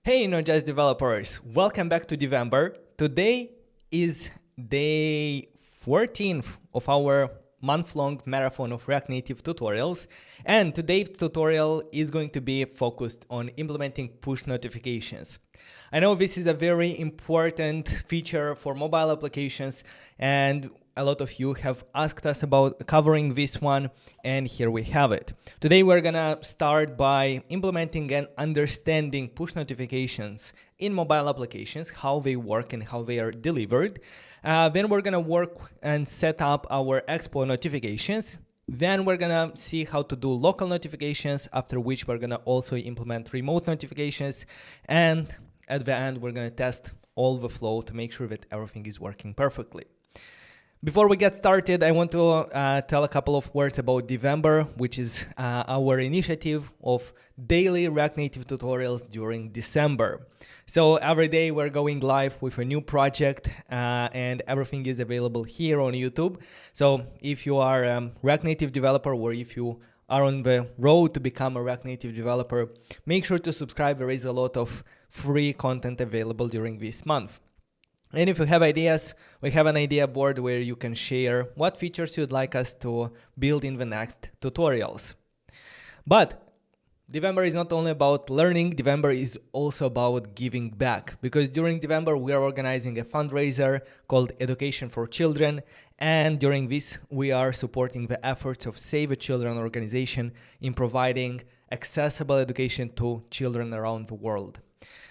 Hey Node.js developers, welcome back to DEVember. Today is day 14th of our month-long marathon of React Native tutorials, and today's tutorial is going to be focused on implementing push notifications. I know this is a very important feature for mobile applications, and a lot of you have asked us about covering this one, and here we have it. Today we're gonna start by implementing and understanding push notifications in mobile applications, how they work and how they are delivered. Then we're gonna work and set up our Expo notifications. Then we're gonna see how to do local notifications, after which we're gonna also implement remote notifications. And at the end, we're gonna test all the flow to make sure that everything is working perfectly. Before we get started, I want to tell a couple of words about DEVember, which is our initiative of daily React Native tutorials during December. So every day we're going live with a new project and everything is available here on YouTube. So if you are a React Native developer or if you are on the road to become a React Native developer, make sure to subscribe. There is a lot of free content available during this month. And if you have ideas, we have an idea board where you can share what features you'd like us to build in the next tutorials. But DEVember is not only about learning, DEVember is also about giving back. Because during DEVember, we are organizing a fundraiser called Education for Children. And during this, we are supporting the efforts of Save the Children organization in providing accessible education to children around the world.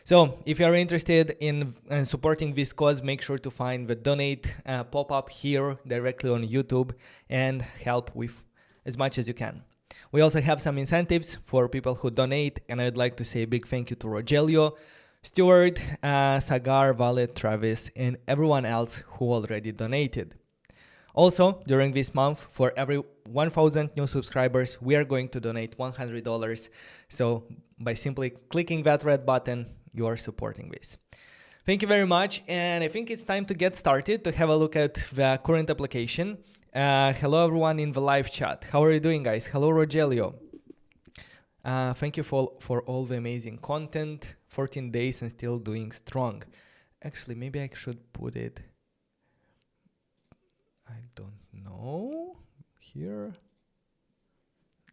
So if you are interested in supporting this cause, make sure to find the donate pop-up here directly on YouTube and help with as much as you can. We also have some incentives for people who donate, and I'd like to say a big thank you to Rogelio, Stuart, Sagar, Valet, Travis, and everyone else who already donated. Also, during this month, for every 1,000 new subscribers, we are going to donate $100. So by simply clicking that red button, you are supporting this. Thank you very much, and I think it's time to get started to have a look at the current application. Hello everyone in the live chat. How are you doing, guys? Hello Rogelio. Thank you for all the amazing content. 14 days and still doing strong. Actually, maybe I should put it, I don't know, here.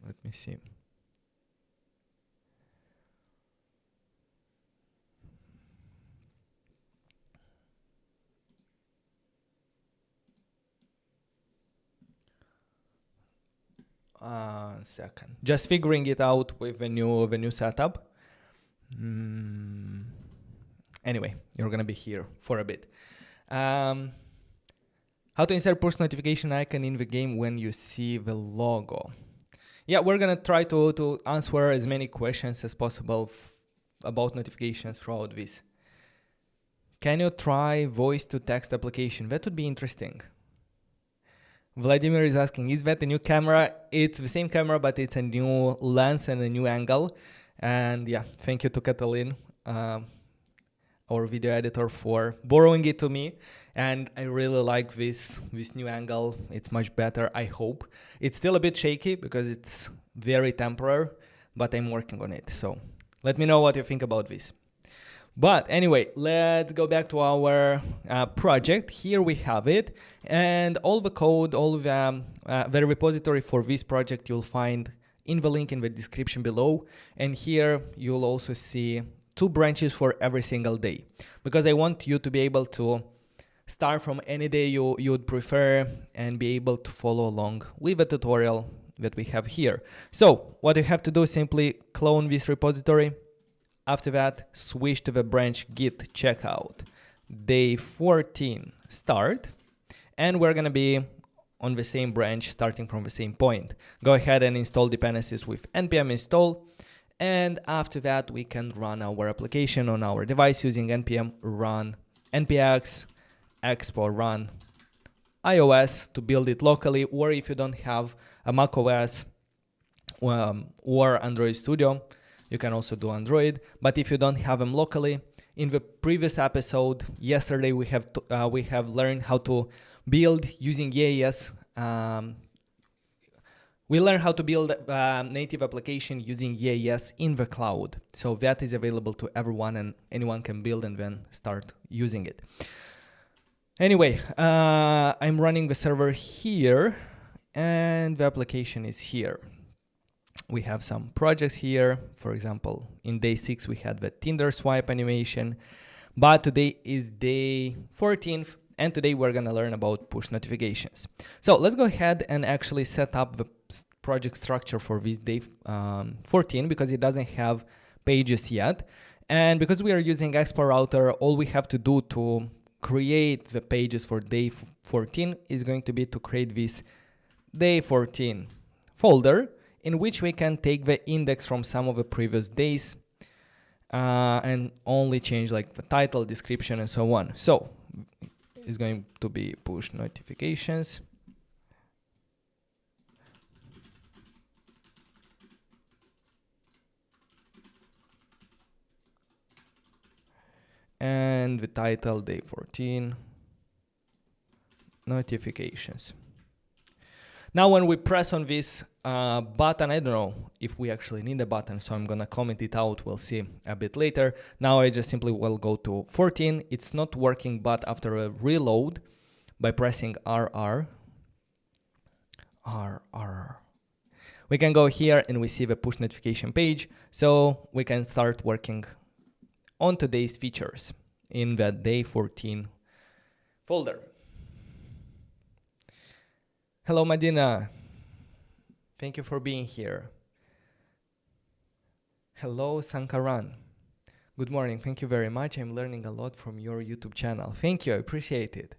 Let me see. Second, just figuring it out with the new setup. Anyway, you're gonna be here for a bit. How to insert push notification icon in the game when you see the logo? Yeah, we're gonna try to answer as many questions as possible about notifications throughout this. Can you try voice to text application? That would be interesting. Vladimir is asking, is that a new camera? It's the same camera, but it's a new lens and a new angle. And yeah, thank you to Catalin, our video editor, for borrowing it to me. And I really like this new angle. It's much better, I hope. It's still a bit shaky because it's very temporary, but I'm working on it. So let me know what you think about this. But anyway, let's go back to our project. Here we have it, and all the code, all the repository for this project you'll find in the link in the description below. And here you'll also see 2 branches for every single day, because I want you to be able to start from any day you'd prefer and be able to follow along with the tutorial that we have here. So what you have to do is simply clone this repository. After that, switch to the branch git checkout, day 14 start, and we're gonna be on the same branch starting from the same point. Go ahead and install dependencies with npm install, and after that we can run our application on our device using npm run npx expo run iOS to build it locally, or if you don't have a macOS or Android Studio, you can also do Android. But if you don't have them locally, in the previous episode, yesterday, we have learned how to build using EAS We learn how to build a native application using EAS in the cloud. So that is available to everyone and anyone can build and then start using it. Anyway, I'm running the server here and the application is here. We have some projects here. For example, in day 6, we had the Tinder swipe animation, but today is day 14th. And today we're going to learn about push notifications. So let's go ahead and actually set up the project structure for this day 14 because it doesn't have pages yet. And because we are using Expo router, all we have to do to create the pages for day 14 is going to be to create this day 14 folder in which we can take the index from some of the previous days and only change like the title, description, and so on. So is going to be push notifications. And the title, day 14, notifications. Now when we press on this button, I don't know if we actually need a button, so I'm gonna comment it out, we'll see a bit later. Now I just simply will go to 14, it's not working, but after a reload, by pressing RR, we can go here and we see the push notification page, so we can start working on today's features in the day 14 folder. Hello, Madina. Thank you for being here. Hello, Sankaran. Good morning. Thank you very much. I'm learning a lot from your YouTube channel. Thank you. I appreciate it.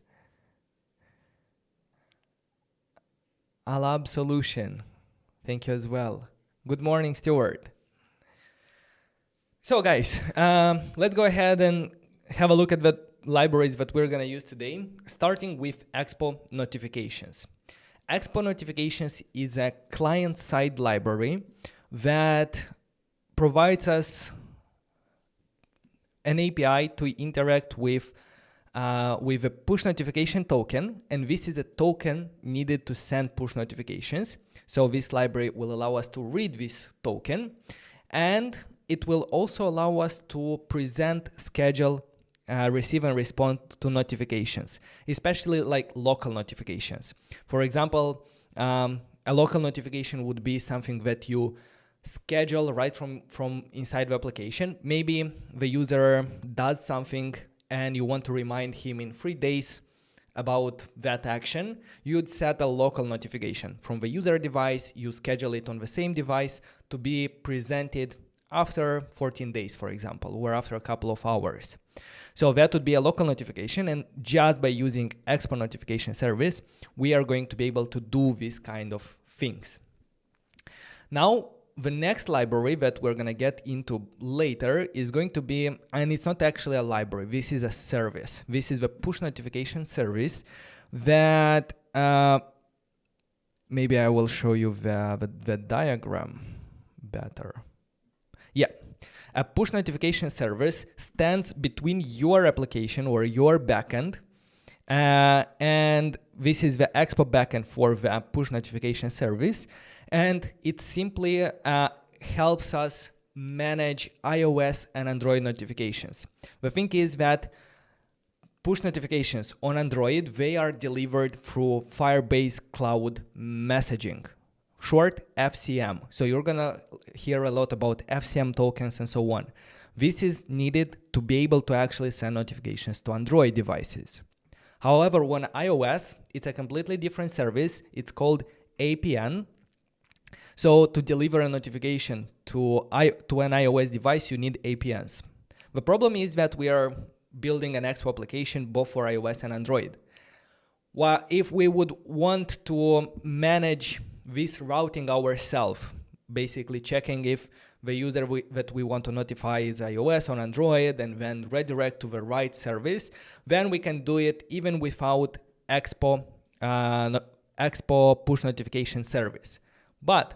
Alab Solution. Thank you as well. Good morning, Stuart. So guys, let's go ahead and have a look at the libraries that we're going to use today, starting with Expo notifications. Expo notifications is a client-side library that provides us an API to interact with a push notification token, and this is a token needed to send push notifications. So this library will allow us to read this token, and it will also allow us to present, schedule, receive and respond to notifications, especially like local notifications. For example, a local notification would be something that you schedule right from inside the application. Maybe the user does something and you want to remind him in 3 days about that action. You'd set a local notification from the user device, you schedule it on the same device to be presented after 14 days, for example, or after a couple of hours. So that would be a local notification, and just by using Expo notification service, we are going to be able to do this kind of things. Now, the next library that we're going to get into later is going to be, and it's not actually a library, this is a service. This is the push notification service that, maybe I will show you the diagram better. Yeah, a push notification service stands between your application or your backend, and this is the Expo backend for the push notification service, and it simply helps us manage iOS and Android notifications. The thing is that push notifications on Android, they are delivered through Firebase Cloud Messaging. Short FCM. So you're gonna hear a lot about FCM tokens and so on. This is needed to be able to actually send notifications to Android devices. However, on iOS, it's a completely different service. It's called APN. So to deliver a notification to an iOS device, you need APNs. The problem is that we are building an Expo application both for iOS and Android. Well, if we would want to manage this routing ourselves, basically checking if the user that we want to notify is iOS or Android and then redirect to the right service, then we can do it even without Expo push notification service. But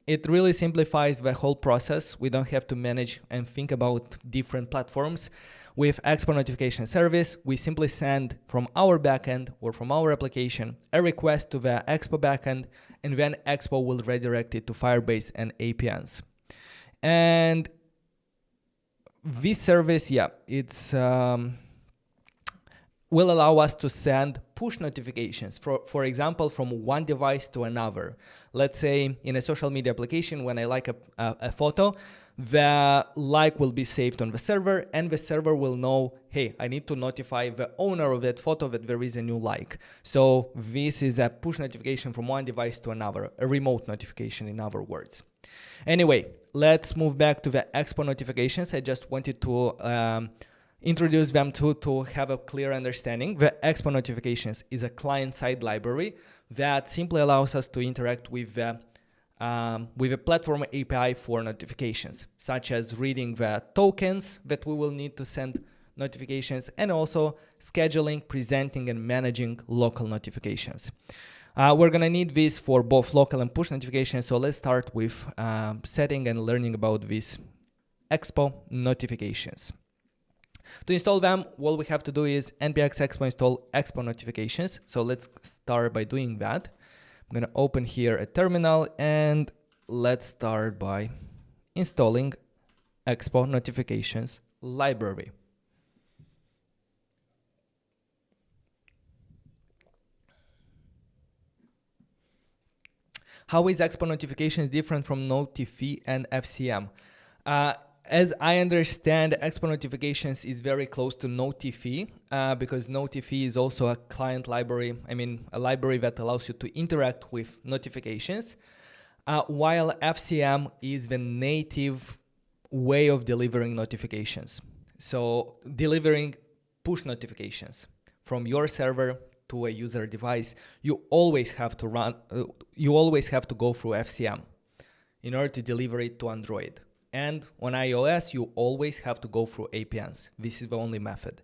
It really simplifies the whole process. We don't have to manage and think about different platforms. With Expo notification service, we simply send from our backend or from our application a request to the Expo backend, and then Expo will redirect it to Firebase and APNs. And this service, it's will allow us to send push notifications, for example, from one device to another. Let's say in a social media application, when I like a photo, the like will be saved on the server, and the server will know, hey, I need to notify the owner of that photo that there is a new like. So this is a push notification from one device to another, a remote notification in other words. Anyway, let's move back to the Expo notifications. I just wanted to introduce them to have a clear understanding. The Expo notifications is a client-side library that simply allows us to interact with a platform API for notifications, such as reading the tokens that we will need to send notifications, and also scheduling, presenting, and managing local notifications. We're gonna need this for both local and push notifications, so let's start with setting and learning about these Expo notifications. To install them, all we have to do is npx expo install Expo notifications. So let's start by doing that. I'm going to open here a terminal, and let's start by installing Expo notifications library. How is Expo notifications different from notJust and FCM? As I understand, Expo notifications is very close to notJust because notJust is also a client library. I mean, a library that allows you to interact with notifications, while FCM is the native way of delivering notifications. So delivering push notifications from your server to a user device, you always have to go through FCM in order to deliver it to Android. And on iOS, you always have to go through APNs. This is the only method.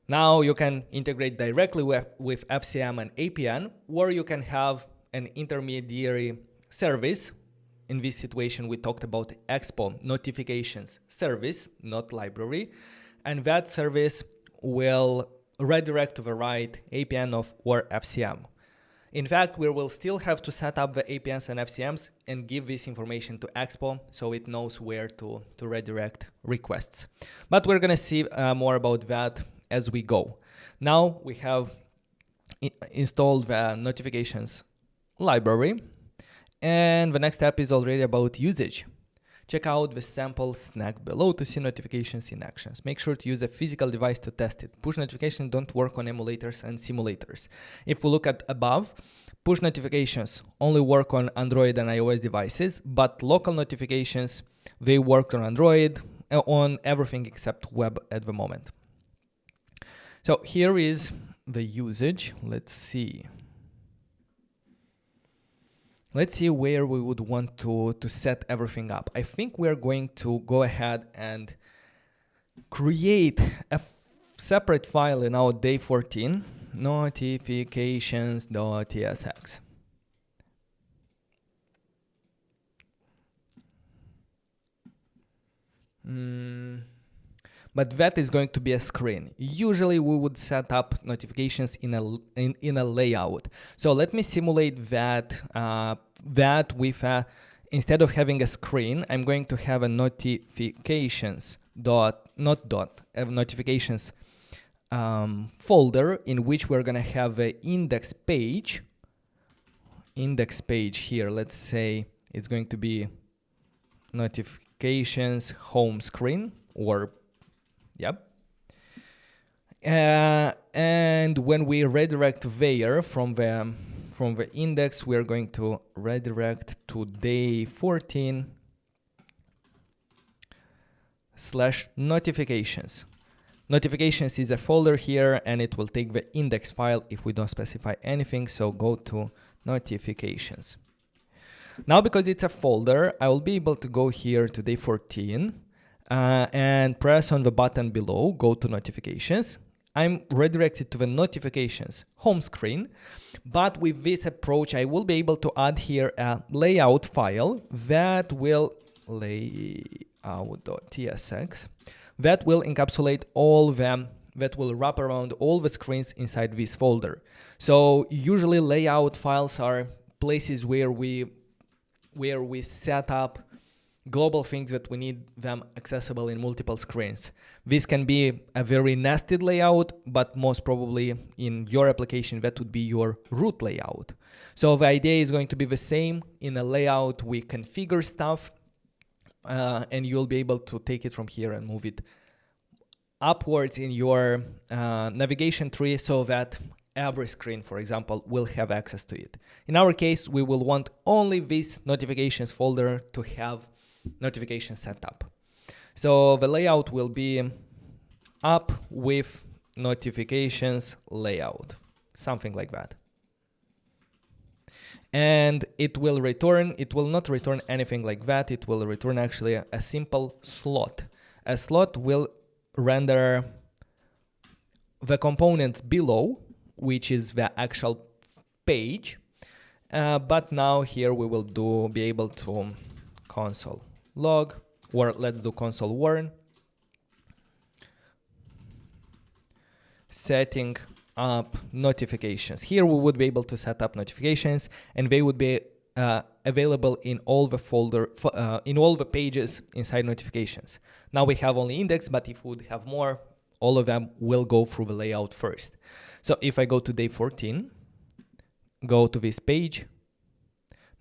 Now you can integrate directly with FCM and APN, or you can have an intermediary service. In this situation, we talked about Expo notifications service, not library. And that service will redirect to the right APN or FCM. In fact, we will still have to set up the APNs and FCMs and give this information to Expo so it knows where to redirect requests. But we're going to see more about that as we go. Now we have installed the notifications library, and the next step is already about usage. Check out the sample snack below to see notifications in actions. Make sure to use a physical device to test it. Push notifications don't work on emulators and simulators. If we look at above, push notifications only work on Android and iOS devices, but local notifications, they work on Android, on everything except web at the moment. So here is the usage. Let's see where we would want to set everything up. I think we're going to go ahead and create a separate file in our day 14, notifications.tsx. But that is going to be a screen. Usually we would set up notifications in a layout. So let me simulate that with instead of having a screen, I'm going to have a notifications folder in which we're going to have an index page here. Let's say it's going to be notifications home screen, or yep. And when we redirect there from the index, we are going to redirect to day 14/notifications. Notifications is a folder here, and it will take the index file if we don't specify anything. So go to notifications. Now, because it's a folder, I will be able to go here to day 14 and press on the button below, go to notifications. I'm redirected to the notifications home screen. But with this approach, I will be able to add here a layout file that will layout.tsx that will encapsulate all them, that will wrap around all the screens inside this folder. So usually layout files are places where we set up global things that we need them accessible in multiple screens. This can be a very nested layout, but most probably in your application, that would be your root layout. So the idea is going to be the same. In a layout, we configure stuff, and you'll be able to take it from here and move it upwards in your navigation tree so that every screen, for example, will have access to it. In our case, we will want only this notifications folder to have notifications set up. So the layout will be up with notifications layout, something like that. And it will not return anything like that. It will return actually a simple slot. A slot will render the components below, which is the actual page. But now here we will be able to console log, or let's do console warn, setting up notifications. Here we would be able to set up notifications, and they would be available in all the in all the pages inside notifications. Now we have only index, but if we would have more, all of them will go through the layout first. So if I go to day 14, go to this page,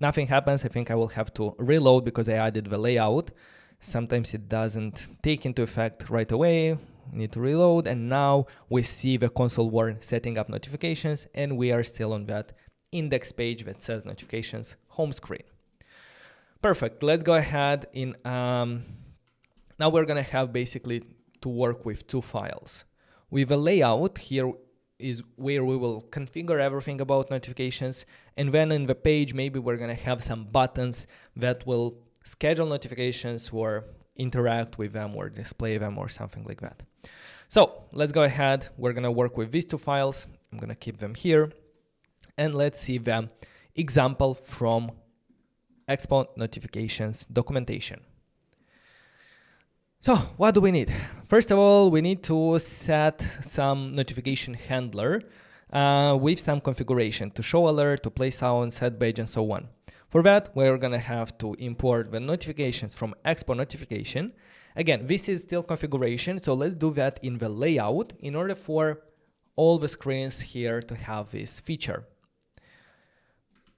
nothing happens. I think I will have to reload because I added the layout. Sometimes it doesn't take into effect right away. We need to reload, and now we see the console warn setting up notifications, and we are still on that index page that says notifications home screen. Perfect. Let's go ahead in now we're gonna have basically to work with two files. With a layout, here is where we will configure everything about notifications, and then in the page maybe we're gonna have some buttons that will schedule notifications or interact with them or display them or something like that. So let's go ahead. We're gonna work with these two files. I'm gonna keep them here, and let's see the example from Expo notifications documentation. So what do we need? First of all, we need to set some notification handler with some configuration to show alert, to play sound, set badge, and so on. For that, we're gonna have to import the notifications from Expo notification. Again, this is still configuration, so let's do that in the layout in order for all the screens here to have this feature.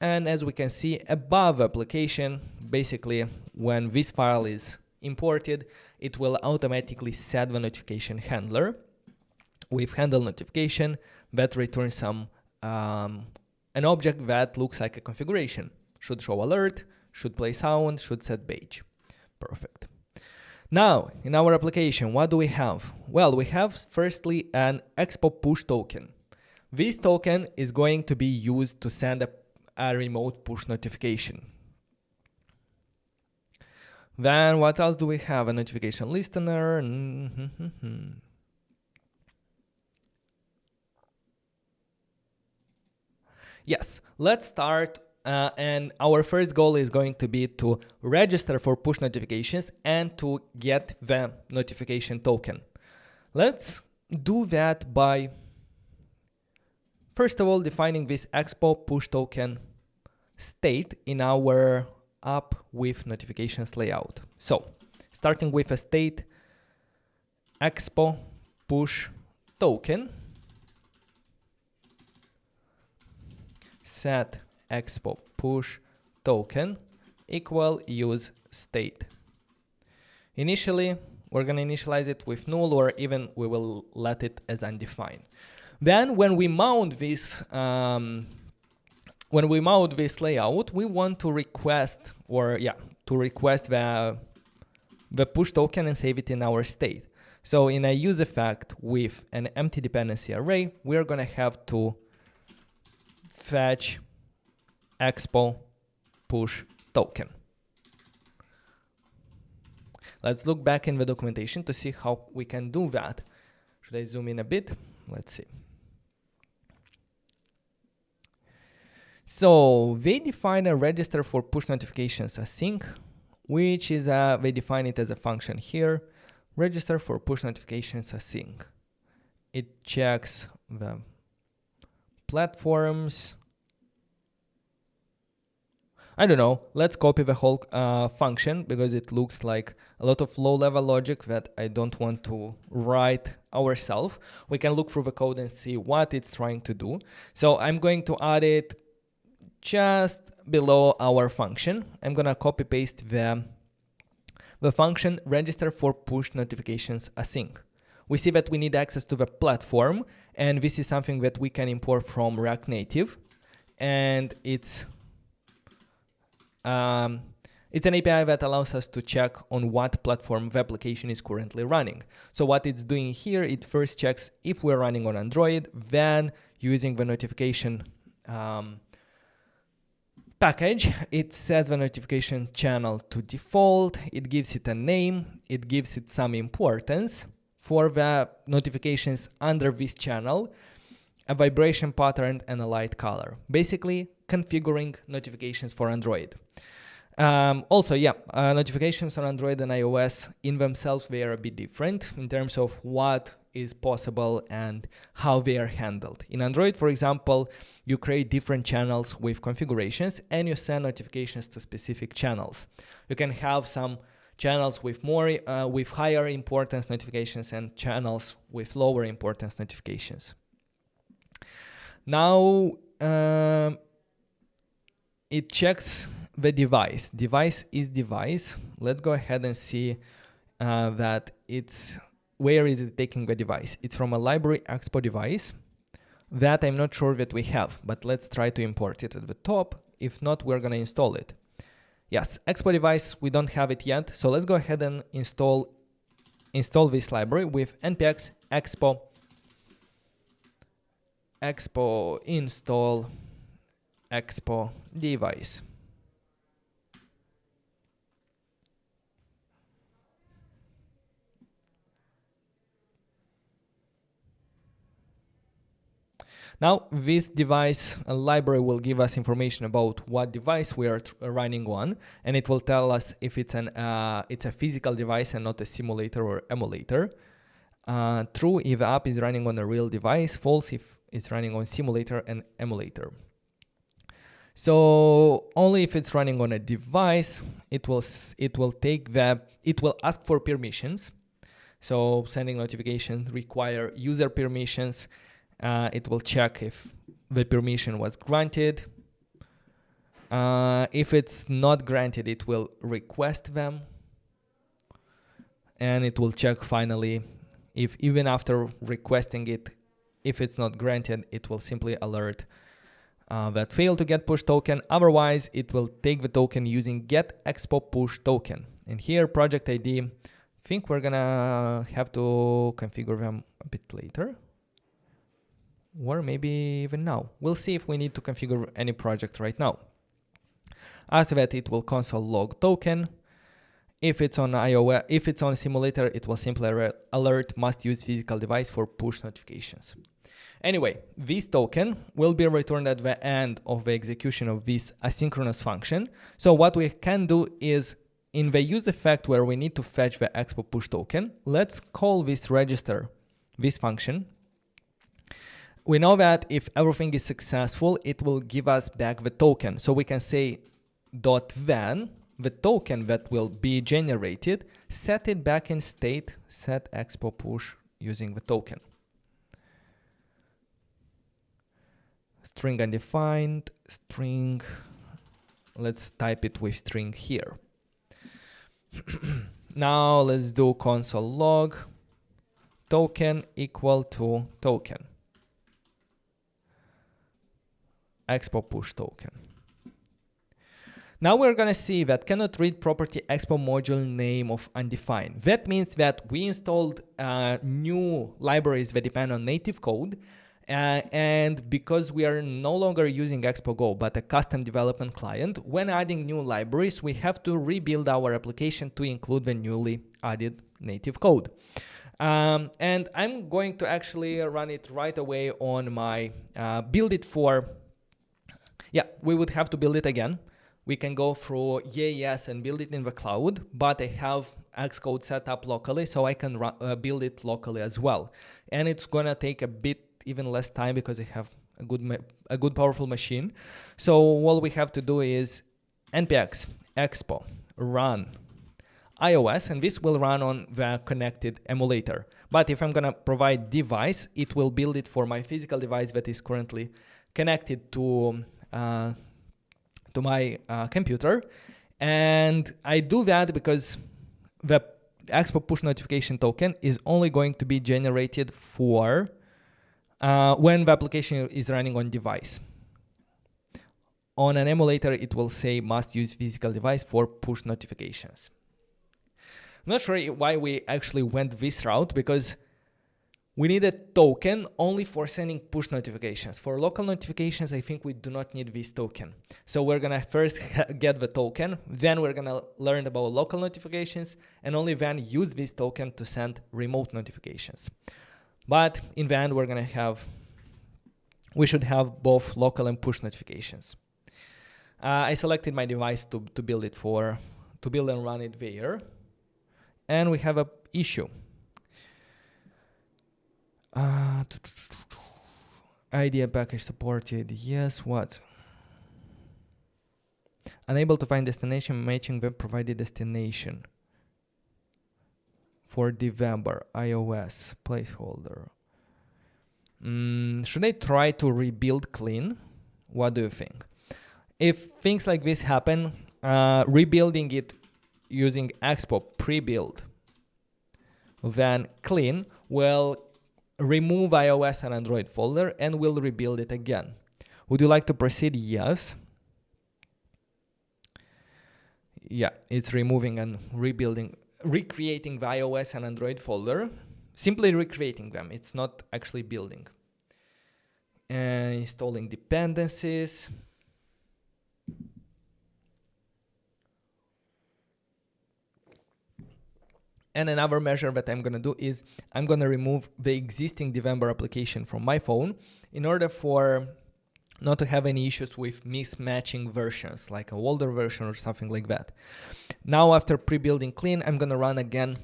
And as we can see above application, basically when this file is imported, it will automatically set the notification handler with handle notification that returns some an object that looks like a configuration. Should show alert, should play sound, should set badge. Perfect. Now, in our application, what do we have? Well, we have firstly an Expo push token. This token is going to be used to send a remote push notification. Then what else do we have? A notification listener. Yes, let's start. And our first goal is going to be to register for push notifications and to get the notification token. Let's do that by, first of all, defining this Expo push token state in our Up with notifications layout. So starting with a state Expo push token, set Expo push token equal use state. Initially, we're going to initialize it with null, or even we will let it as undefined. Then when we mount this layout, we want to request the push token and save it in our state. So in a use effect with an empty dependency array, we're going to have to fetch Expo push token. Let's look back in the documentation to see how we can do that. Should I zoom in a bit? Let's see. So they define a register for push notifications async, which is they define it as a function here, register for push notifications async. It checks the platforms. I don't know, let's copy the whole function because it looks like a lot of low-level logic that I don't want to write ourselves. We can look through the code and see what it's trying to do. So I'm going to add it just below our function. I'm gonna copy paste the function register for push notifications async. We see that we need access to the platform, and this is something that we can import from React Native, and it's an API that allows us to check on what platform the application is currently running. So what it's doing here, it first checks if we're running on Android, then using the notification package, it sets the notification channel to default, it gives it a name, it gives it some importance for the notifications under this channel, a vibration pattern and a light color. Basically, configuring notifications for Android. Notifications on Android and iOS in themselves, they are a bit different in terms of what is possible and how they are handled. In Android, for example, you create different channels with configurations and you send notifications to specific channels. You can have some channels with with higher importance notifications and channels with lower importance notifications. Now it checks the device. Device is device. Let's go ahead and see that where is it taking the device? It's from a library Expo device that I'm not sure that we have, but let's try to import it at the top. If not, we're gonna install it. Yes, Expo device, we don't have it yet. So let's go ahead and install this library with npx expo install expo device. Now, this device library will give us information about what device we are running on, and it will tell us if it's a physical device and not a simulator or emulator. True if the app is running on a real device, false if it's running on simulator and emulator. So only if it's running on a device, it will ask for permissions. So sending notifications require user permissions. It will check if the permission was granted. If it's not granted, it will request them. And it will check finally if even after requesting it, if it's not granted, it will simply alert that failed to get push token. Otherwise, it will take the token using get expo push token. And here, project ID, I think we're gonna have to configure them a bit later. Or maybe even now. We'll see if we need to configure any project right now. After that, it will console log token. If it's on iOS, if it's on a simulator, it will simply alert must use physical device for push notifications. Anyway, this token will be returned at the end of the execution of this asynchronous function. So what we can do is in the use effect where we need to fetch the expo push token, let's call this register, this function. We know that if everything is successful, it will give us back the token. So we can say .then, the token that will be generated, set it back in state, set expo push using the token. String undefined, string, let's type it with string here. Now let's do console log token equal to token. Expo push token. Now we're gonna see that cannot read property expo module name of undefined. That means that we installed new libraries that depend on native code, and because we are no longer using Expo Go but a custom development client, when adding new libraries, we have to rebuild our application to include the newly added native code. And I'm going to actually run it right away on my build it for. Yeah, we would have to build it again. We can go through EAS and build it in the cloud, but I have Xcode set up locally, so I can build it locally as well. And it's gonna take a bit even less time because I have a good powerful machine. So all we have to do is npx expo run iOS, and this will run on the connected emulator. But if I'm gonna provide device, it will build it for my physical device that is currently connected to my computer. And I do that because the Expo push notification token is only going to be generated for when the application is running on device. On an emulator, it will say must use physical device for push notifications. I'm not sure why we actually went this route, because we need a token only for sending push notifications. For local notifications, I think we do not need this token. So we're gonna first get the token, then we're gonna learn about local notifications, and only then use this token to send remote notifications. But in the end, we should have both local and push notifications. I selected my device to build and run it there. And we have an issue. IDEA package supported. Yes, what? Unable to find destination matching web provided destination for DEVember iOS placeholder. Should I try to rebuild clean? What do you think? If things like this happen, rebuilding it using Expo pre-build, then clean will remove iOS and Android folder and we'll rebuild it again. Would you like to proceed? Yes. Yeah, it's removing and recreating the iOS and Android folder, simply recreating them. It's not actually building. Installing dependencies. And another measure that I'm going to do is I'm going to remove the existing DEVember application from my phone in order for not to have any issues with mismatching versions, like an older version or something like that. Now, after pre-building clean, I'm going to run again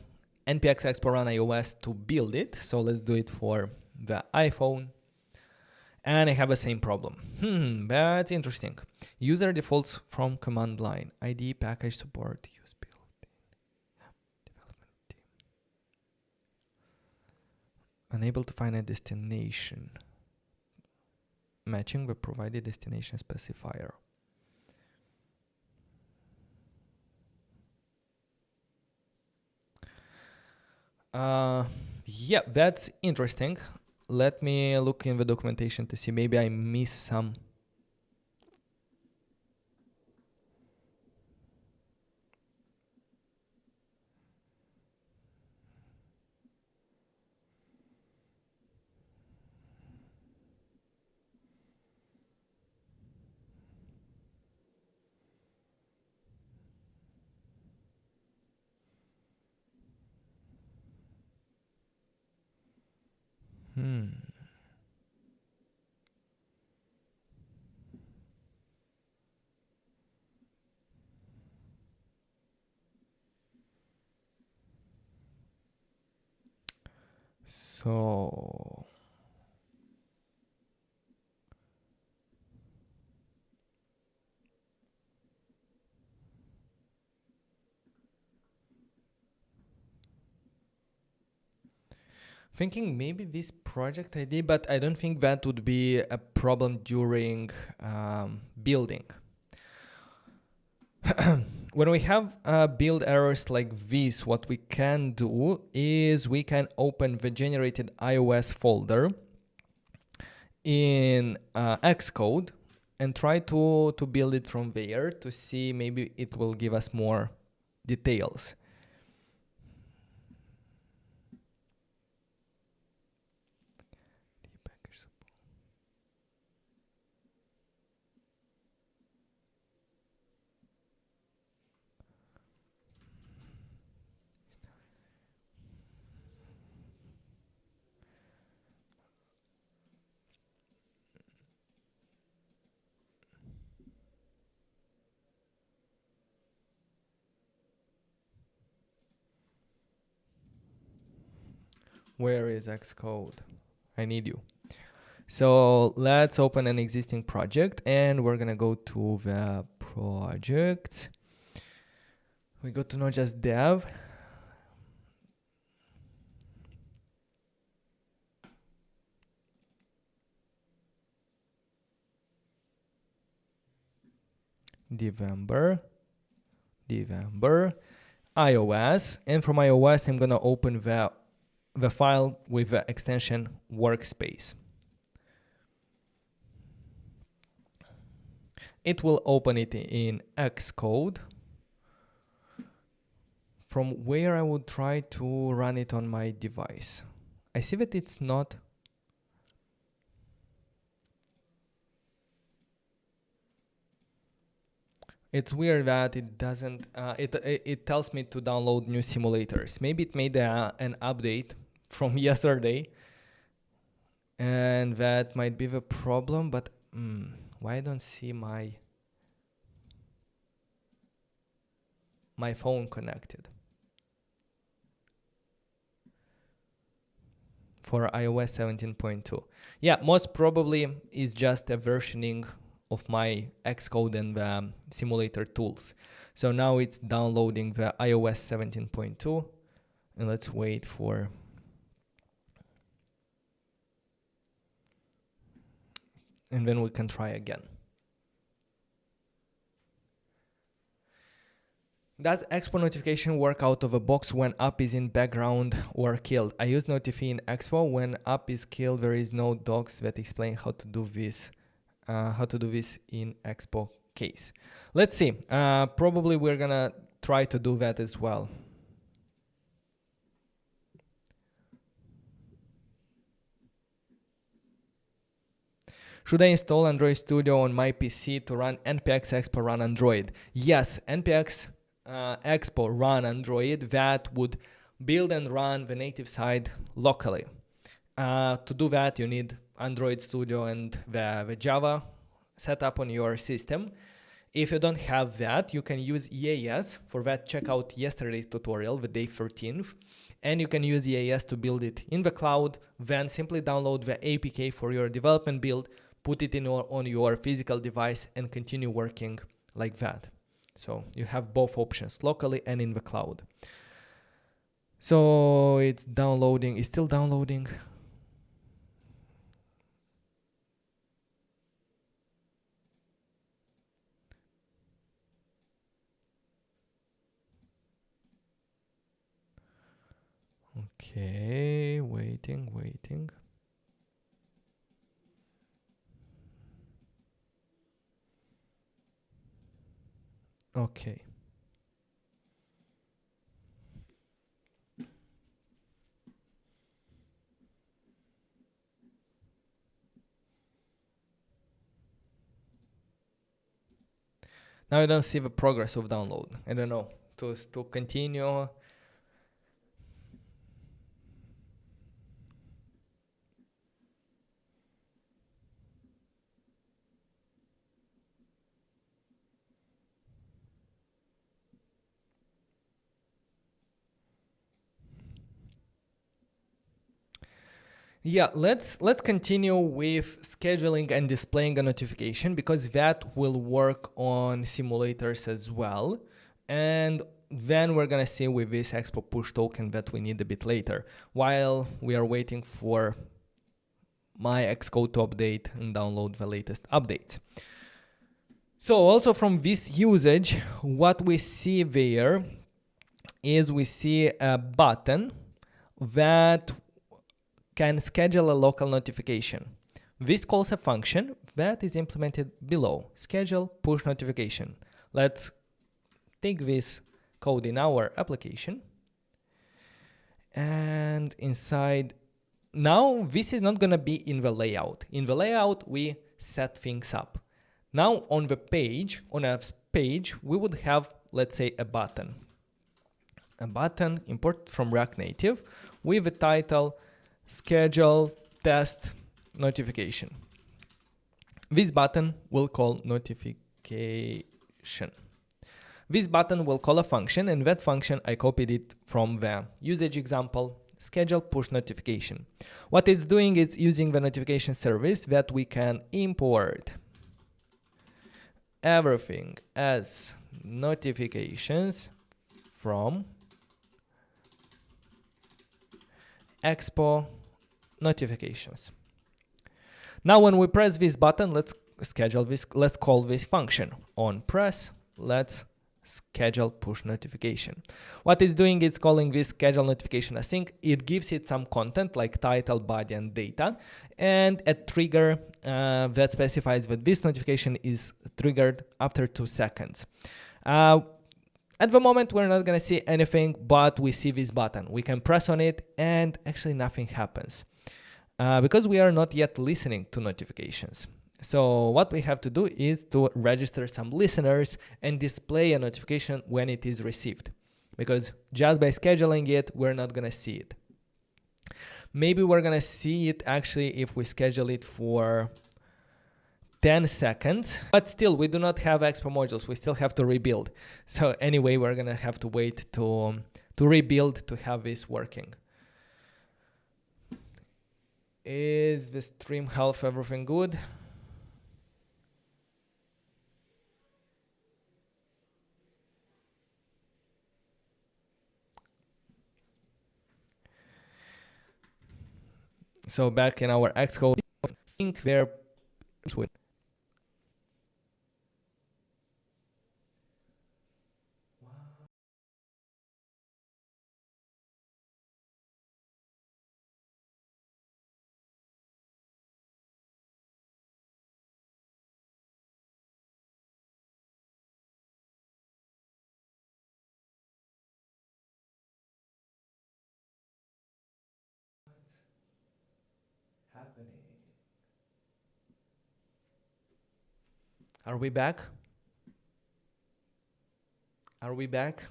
npx expo run iOS to build it. So let's do it for the iPhone. And I have the same problem. That's interesting. User defaults from command line. IDE package support use build. Unable to find a destination matching the provided destination specifier. Yeah, that's interesting. Let me look in the documentation to see, maybe I missed some. So thinking maybe this project ID, but I don't think that would be a problem during building. When we have build errors like this, what we can do is we can open the generated iOS folder in Xcode and try to build it from there to see maybe it will give us more details. Where is Xcode? I need you. So let's open an existing project and we're gonna go to the project. We go to notjust.dev. DEVember, iOS, and from iOS I'm gonna open the file with the extension workspace. It will open it in Xcode, from where I would try to run it on my device. I see that it's not. It's weird that it doesn't, it tells me to download new simulators. Maybe it made an update from yesterday and that might be the problem, but why I don't see my phone connected for iOS 17.2. Yeah, most probably is just a versioning of my Xcode and the simulator tools. So now it's downloading the iOS 17.2 and let's wait for and then we can try again. Does Expo notification work out of a box when app is in background or killed? I use Notify in Expo. When app is killed, there is no docs that explain how to do this. In Expo case. Let's see. Probably we're gonna try to do that as well. Should I install Android Studio on my PC to run npx expo run Android? Yes, npx expo run Android. That would build and run the native side locally. To do that, you need Android Studio and the Java set up on your system. If you don't have that, you can use EAS. For that, check out yesterday's tutorial, the day 13th. And you can use EAS to build it in the cloud. Then simply download the APK for your development build, put it in on your physical device, and continue working like that. So you have both options, locally and in the cloud. So it's downloading, it's still downloading. Okay, waiting. Okay. Now I don't see the progress of download. I don't know, to continue. Yeah, let's continue with scheduling and displaying a notification, because that will work on simulators as well. And then we're gonna see with this Expo push token that we need a bit later, while we are waiting for my Xcode to update and download the latest updates. So also from this usage, what we see there is we see a button that can schedule a local notification. This calls a function that is implemented below, schedule push notification. Let's take this code in our application. And inside, now this is not gonna be in the layout. In the layout, we set things up. Now on the page, we would have, let's say, a button. A button import from React Native with the title schedule test notification. This button will call notification. This button will call a function, and that function I copied it from the usage example schedule push notification. What it's doing is using the notification service that we can import everything as notifications from Expo notifications. Now when we press this button, let's call this function on press, let's schedule push notification. What it's doing is calling this schedule notification async. It gives it some content like title, body, and data, and a trigger that specifies that this notification is triggered after 2 seconds. At the moment, we're not going to see anything, but we see this button. We can press on it and actually nothing happens because we are not yet listening to notifications. So what we have to do is to register some listeners and display a notification when it is received, because just by scheduling it, we're not going to see it. Maybe we're going to see it actually if we schedule it for 10 seconds, but still we do not have Expo modules. We still have to rebuild. So anyway, we're going to have to wait to rebuild to have this working. Is the stream health everything good? So back in our Xcode, I think we're with. Happening. Are we back? Are we back?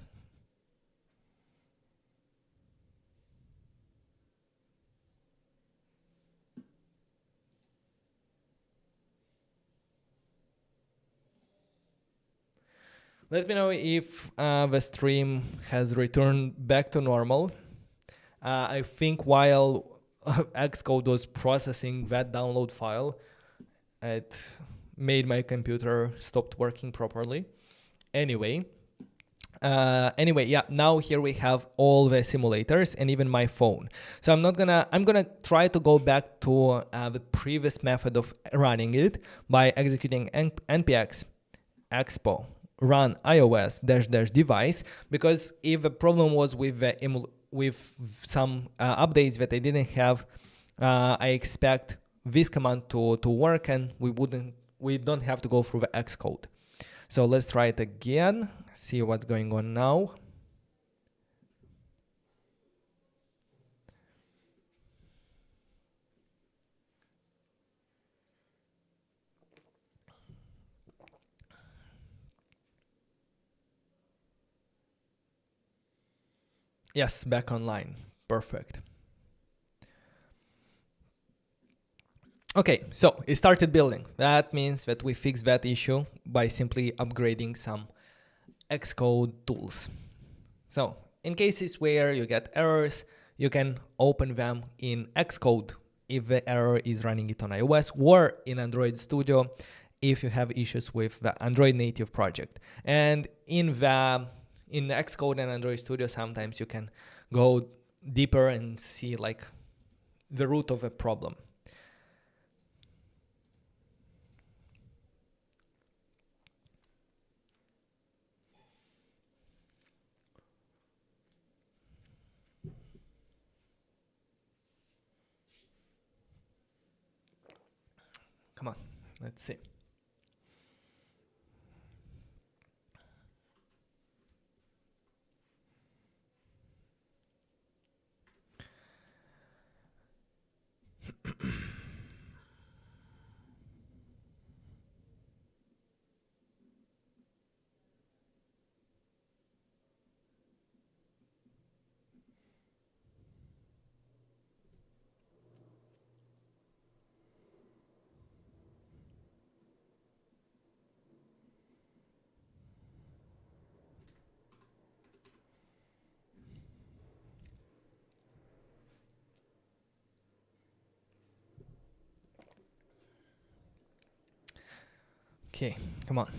Let me know if the stream has returned back to normal. I think while Xcode was processing that download file, it made my computer stopped working properly. Anyway, yeah, now here we have all the simulators and even my phone. So I'm gonna try to go back to the previous method of running it by executing npx expo run iOS -- device, because if the problem was with some updates that I didn't have, I expect this command to work and we don't have to go through the Xcode. So let's try it again, see what's going on now. Yes, back online. Perfect. Okay, so it started building. That means that we fixed that issue by simply upgrading some Xcode tools. So in cases where you get errors, you can open them in Xcode if the error is running it on iOS, or in Android Studio if you have issues with the Android native project. And in Xcode and Android Studio, sometimes you can go deeper and see like the root of a problem. Come on, let's see. Okay, come on.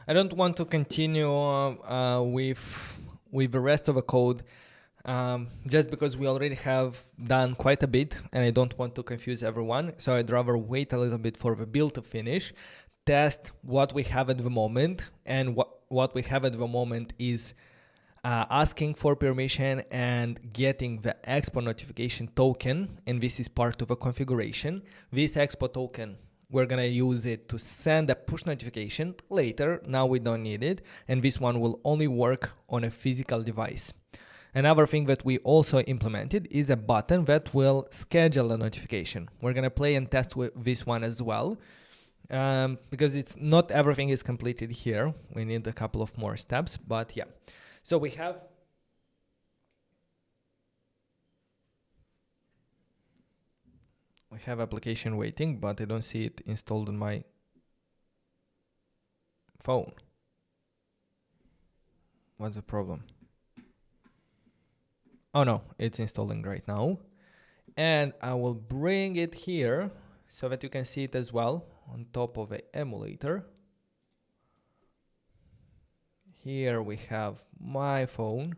I don't want to continue with the rest of the code just because we already have done quite a bit and I don't want to confuse everyone. So I'd rather wait a little bit for the build to finish, test what we have at the moment. And what we have at the moment is asking for permission and getting the Expo notification token. And this is part of a configuration. This Expo token, we're gonna use it to send a push notification later. Now we don't need it. And this one will only work on a physical device. Another thing that we also implemented is a button that will schedule a notification. We're gonna play and test with this one as well. Because it's not everything is completed here. We need a couple of more steps, but yeah. So we have application waiting, but I don't see it installed on my phone. What's the problem? Oh no, it's installing right now. And I will bring it here so that you can see it as well on top of the emulator. Here we have my phone.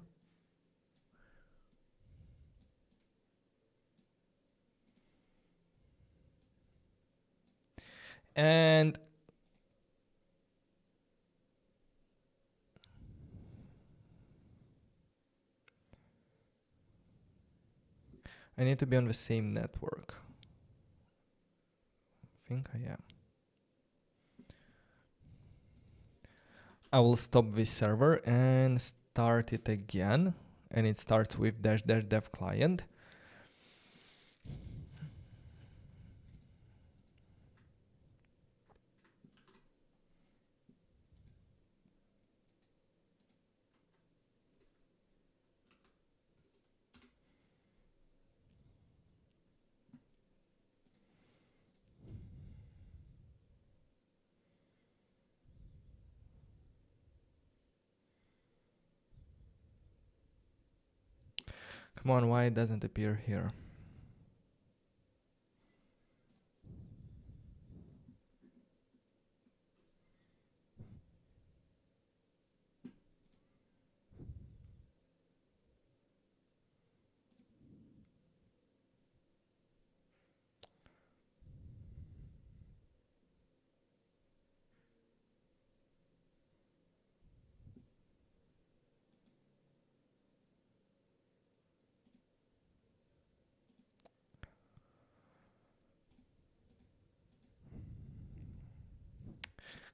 And I need to be on the same network. I think I am. I will stop this server and start it again. And it starts with --dev client. Come on, why it doesn't appear here?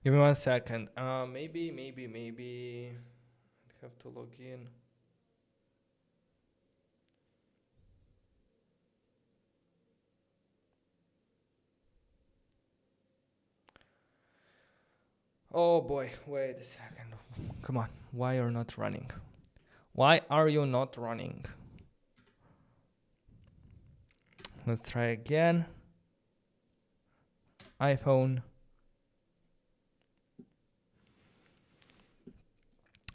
Give me 1 second. Maybe I have to log in. Oh boy, wait a second. Come on, why are you not running? Why are you not running? Let's try again. iPhone.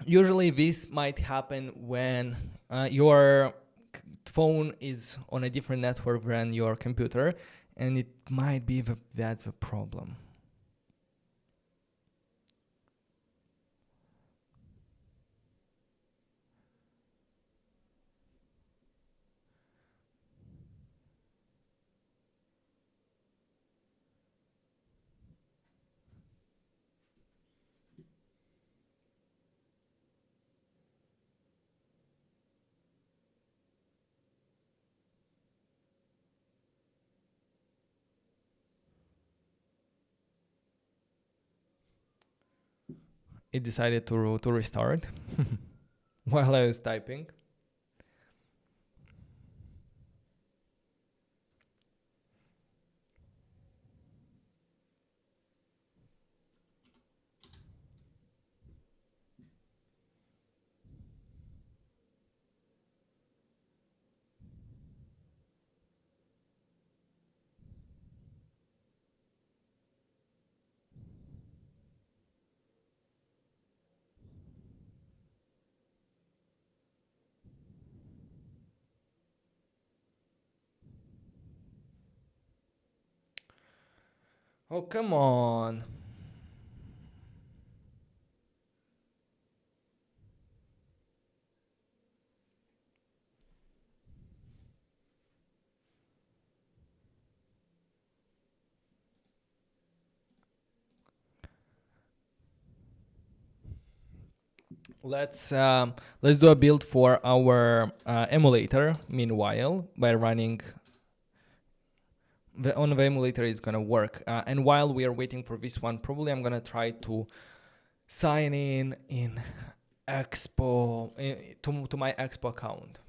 Usually this might happen when your phone is on a different network than your computer, and it might be that's the problem. It decided to restart while I was typing. Oh, come on. Let's do a build for our emulator. Meanwhile, by running on the emulator is gonna work. And while we are waiting for this one, probably I'm gonna try to sign in Expo to my Expo account.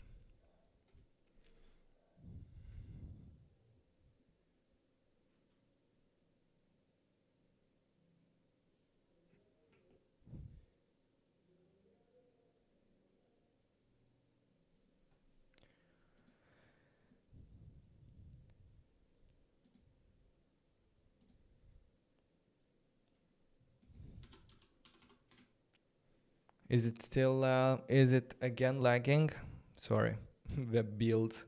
Is it still, is it again lagging? Sorry, the build.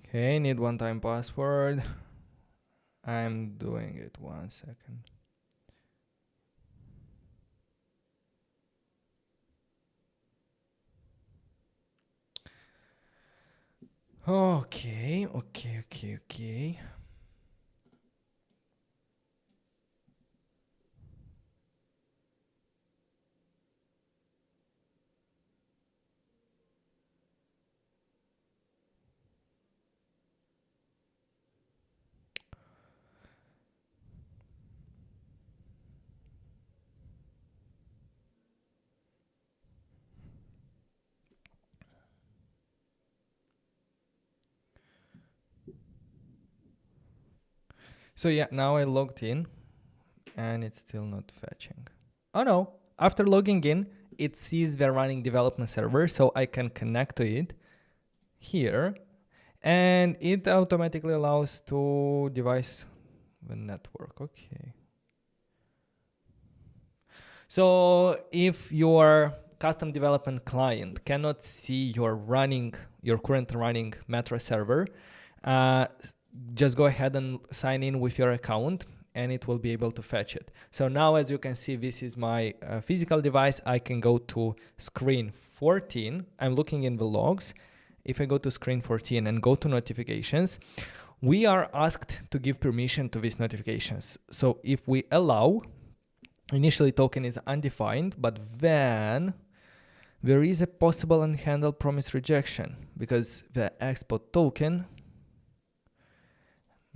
Okay, need one-time password. I'm doing it, 1 second. Okay. So yeah, now I logged in and it's still not fetching. Oh no, after logging in, it sees the running development server, so I can connect to it here, and it automatically allows to device the network. Okay. So if your custom development client cannot see your current running Metro server, just go ahead and sign in with your account and it will be able to fetch it. So now, as you can see, this is my physical device. I can go to screen 14. I'm looking in the logs. If I go to screen 14 and go to notifications, we are asked to give permission to these notifications. So if we allow, initially token is undefined, but then there is a possible unhandled promise rejection because the Expo token,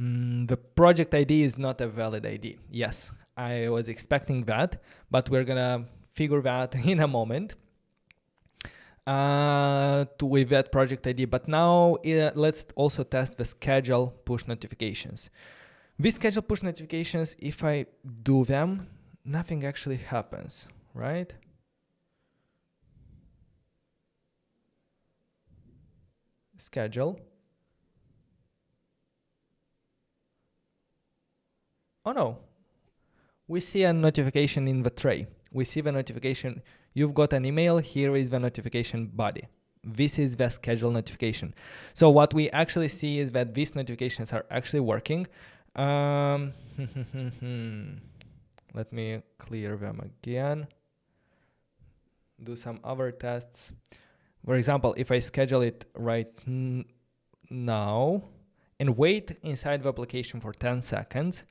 the project ID is not a valid ID. Yes, I was expecting that, but we're gonna figure that in a moment with that project ID. But now let's also test the schedule push notifications. These schedule push notifications, if I do them, nothing actually happens, right? Schedule. Oh no, we see a notification in the tray. We see the notification, you've got an email, here is the notification body. This is the schedule notification. So what we actually see is that these notifications are actually working. Let me clear them again. Do some other tests. For example, if I schedule it right now and wait inside the application for 10 seconds,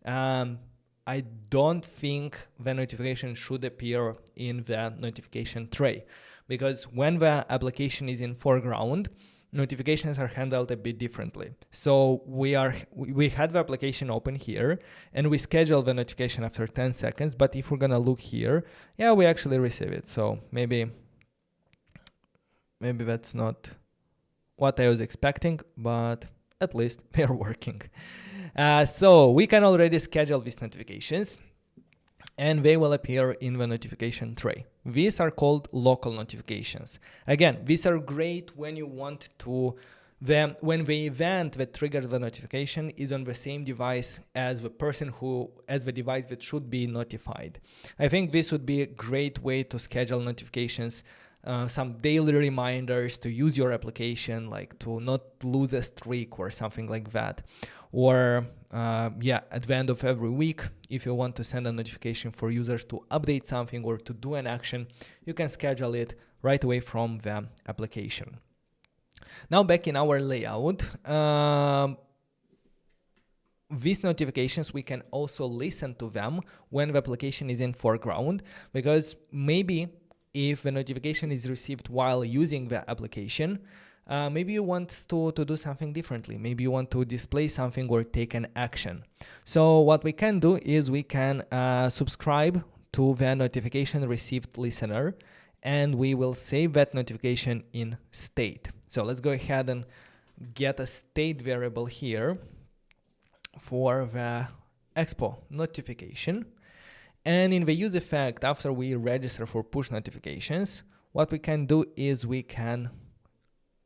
I don't think the notification should appear in the notification tray, because when the application is in foreground, notifications are handled a bit differently. So we had the application open here and we schedule the notification after 10 seconds. But if we're gonna look here, yeah, we actually receive it. So maybe that's not what I was expecting, but at least they're working. So we can already schedule these notifications, and they will appear in the notification tray. These are called local notifications. Again, these are great when you want to, when the event that triggers the notification is on the same device as the device that should be notified. I think this would be a great way to schedule notifications, some daily reminders to use your application, like to not lose a streak or something like that. Or at the end of every week, if you want to send a notification for users to update something or to do an action, you can schedule it right away from the application. Now back in our layout, these notifications, we can also listen to them when the application is in foreground, because maybe if the notification is received while using the application, maybe you want to do something differently. Maybe you want to display something or take an action. So what we can do is we can subscribe to the notification received listener, and we will save that notification in state. So let's go ahead and get a state variable here for the Expo notification. And in the use effect, after we register for push notifications, what we can do is we can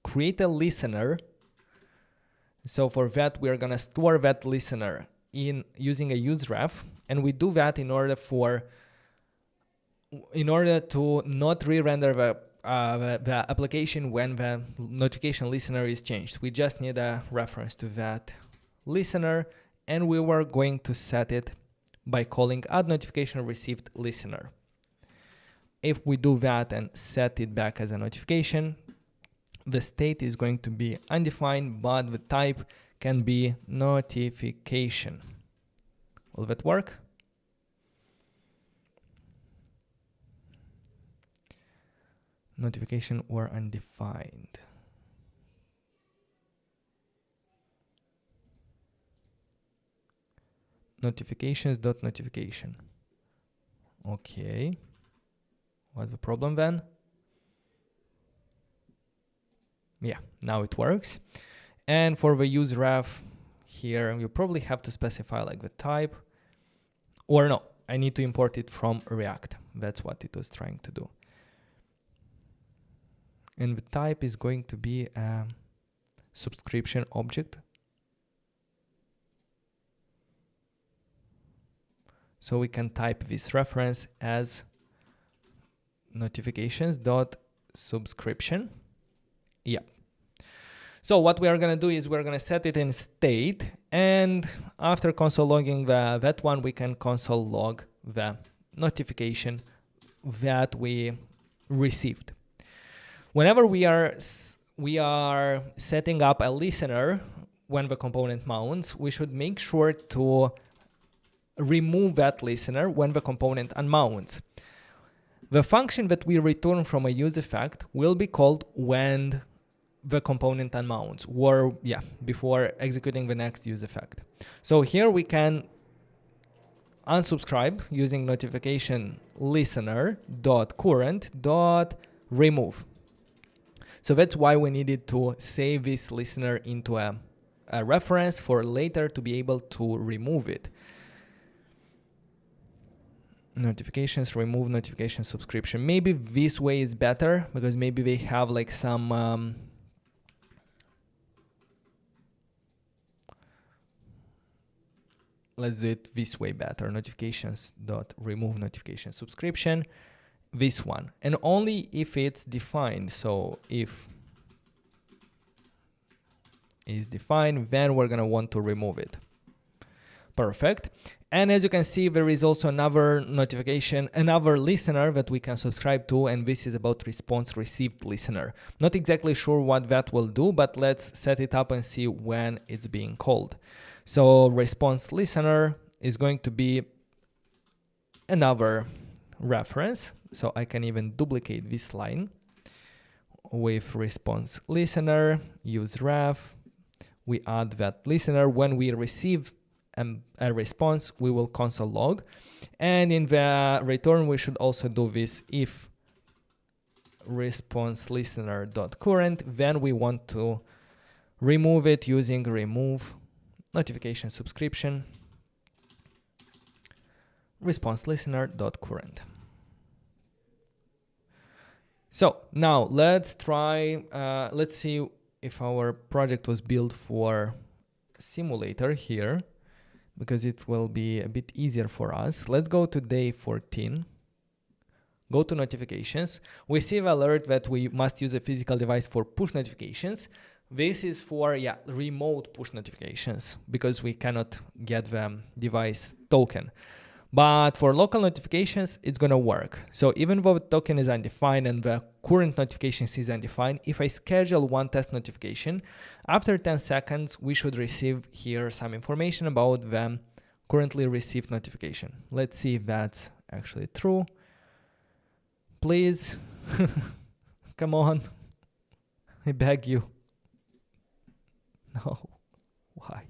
create a listener. So for that, we are going to store that listener in using a use ref, and we do that in order to not re-render the application when the notification listener is changed. We just need a reference to that listener, and we were going to set it by calling add notification received listener. If we do that and set it back as a notification, the state is going to be undefined, but the type can be notification. Will that work? Notification or undefined. Notifications.notification. Okay. What's the problem then? Yeah, now it works. And for the use ref here, you probably have to specify like the type, or no, I need to import it from React. That's what it was trying to do. And the type is going to be a subscription object. So we can type this reference as notifications.subscription. Yeah. So what we are going to do is we're going to set it in state, and after console logging that one, we can console log the notification that we received. Whenever we are setting up a listener when the component mounts, we should make sure to remove that listener when the component unmounts. The function that we return from a use effect will be called when the component unmounts, or before executing the next use effect. So here we can unsubscribe using notification listener.current.remove. So that's why we needed to save this listener into a reference for later to be able to remove it. Notifications, remove notification subscription. Maybe this way is better, because maybe they have like some let's do it this way better. Notifications.remove notification subscription, this one, and only if it's defined. So if is defined, then we're gonna want to remove it. Perfect. And as you can see, there is also another notification, another listener that we can subscribe to, and this is about response received listener. Not exactly sure what that will do, but let's set it up and see when it's being called. So response listener is going to be another reference. So I can even duplicate this line with response listener, use ref. We add that listener. When we receive a response, we will console log. And in the return, we should also do this if response listener.current. Then we want to remove it using remove notification subscription response listener.current. So now let's try, let's see if our project was built for simulator here, because it will be a bit easier for us. Let's go to day 14. Go to notifications. We see the alert that we must use a physical device for push notifications. This is for remote push notifications because we cannot get the device token. But for local notifications, it's gonna work. So even though the token is undefined and the current notifications is undefined, if I schedule one test notification, after 10 seconds, we should receive here some information about the currently received notification. Let's see if that's actually true. Please, come on, I beg you. No, why?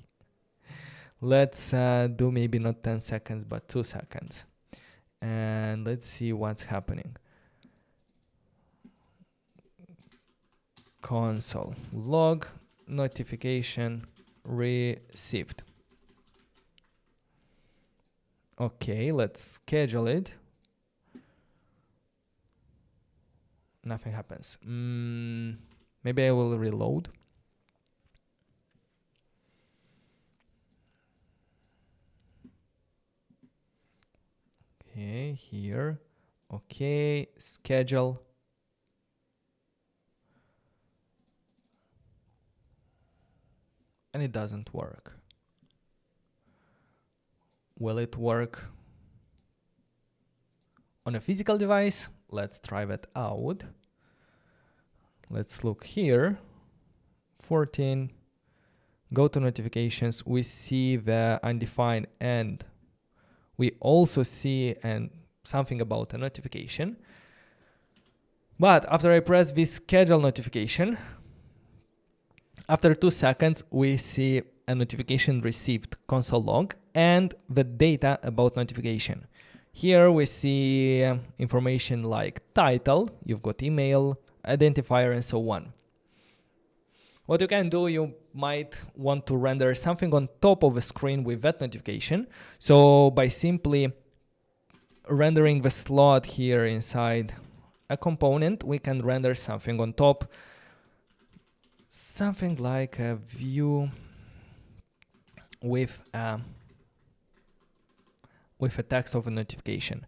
Let's do maybe not 10 seconds, but 2 seconds. And let's see what's happening. Console log notification received. Okay, let's schedule it. Nothing happens. Maybe I will reload. Okay, here. Okay, schedule. And it doesn't work. Will it work on a physical device? Let's try that out. Let's look here. 14. Go to notifications. We see the undefined and we also see something about a notification. But after I press this schedule notification, after 2 seconds, we see a notification received console log and the data about notification. Here we see information like title, you've got email, identifier, and so on. What you can do, you might want to render something on top of a screen with that notification. So by simply rendering the slot here inside a component, we can render something on top, something like a view with a text of a notification.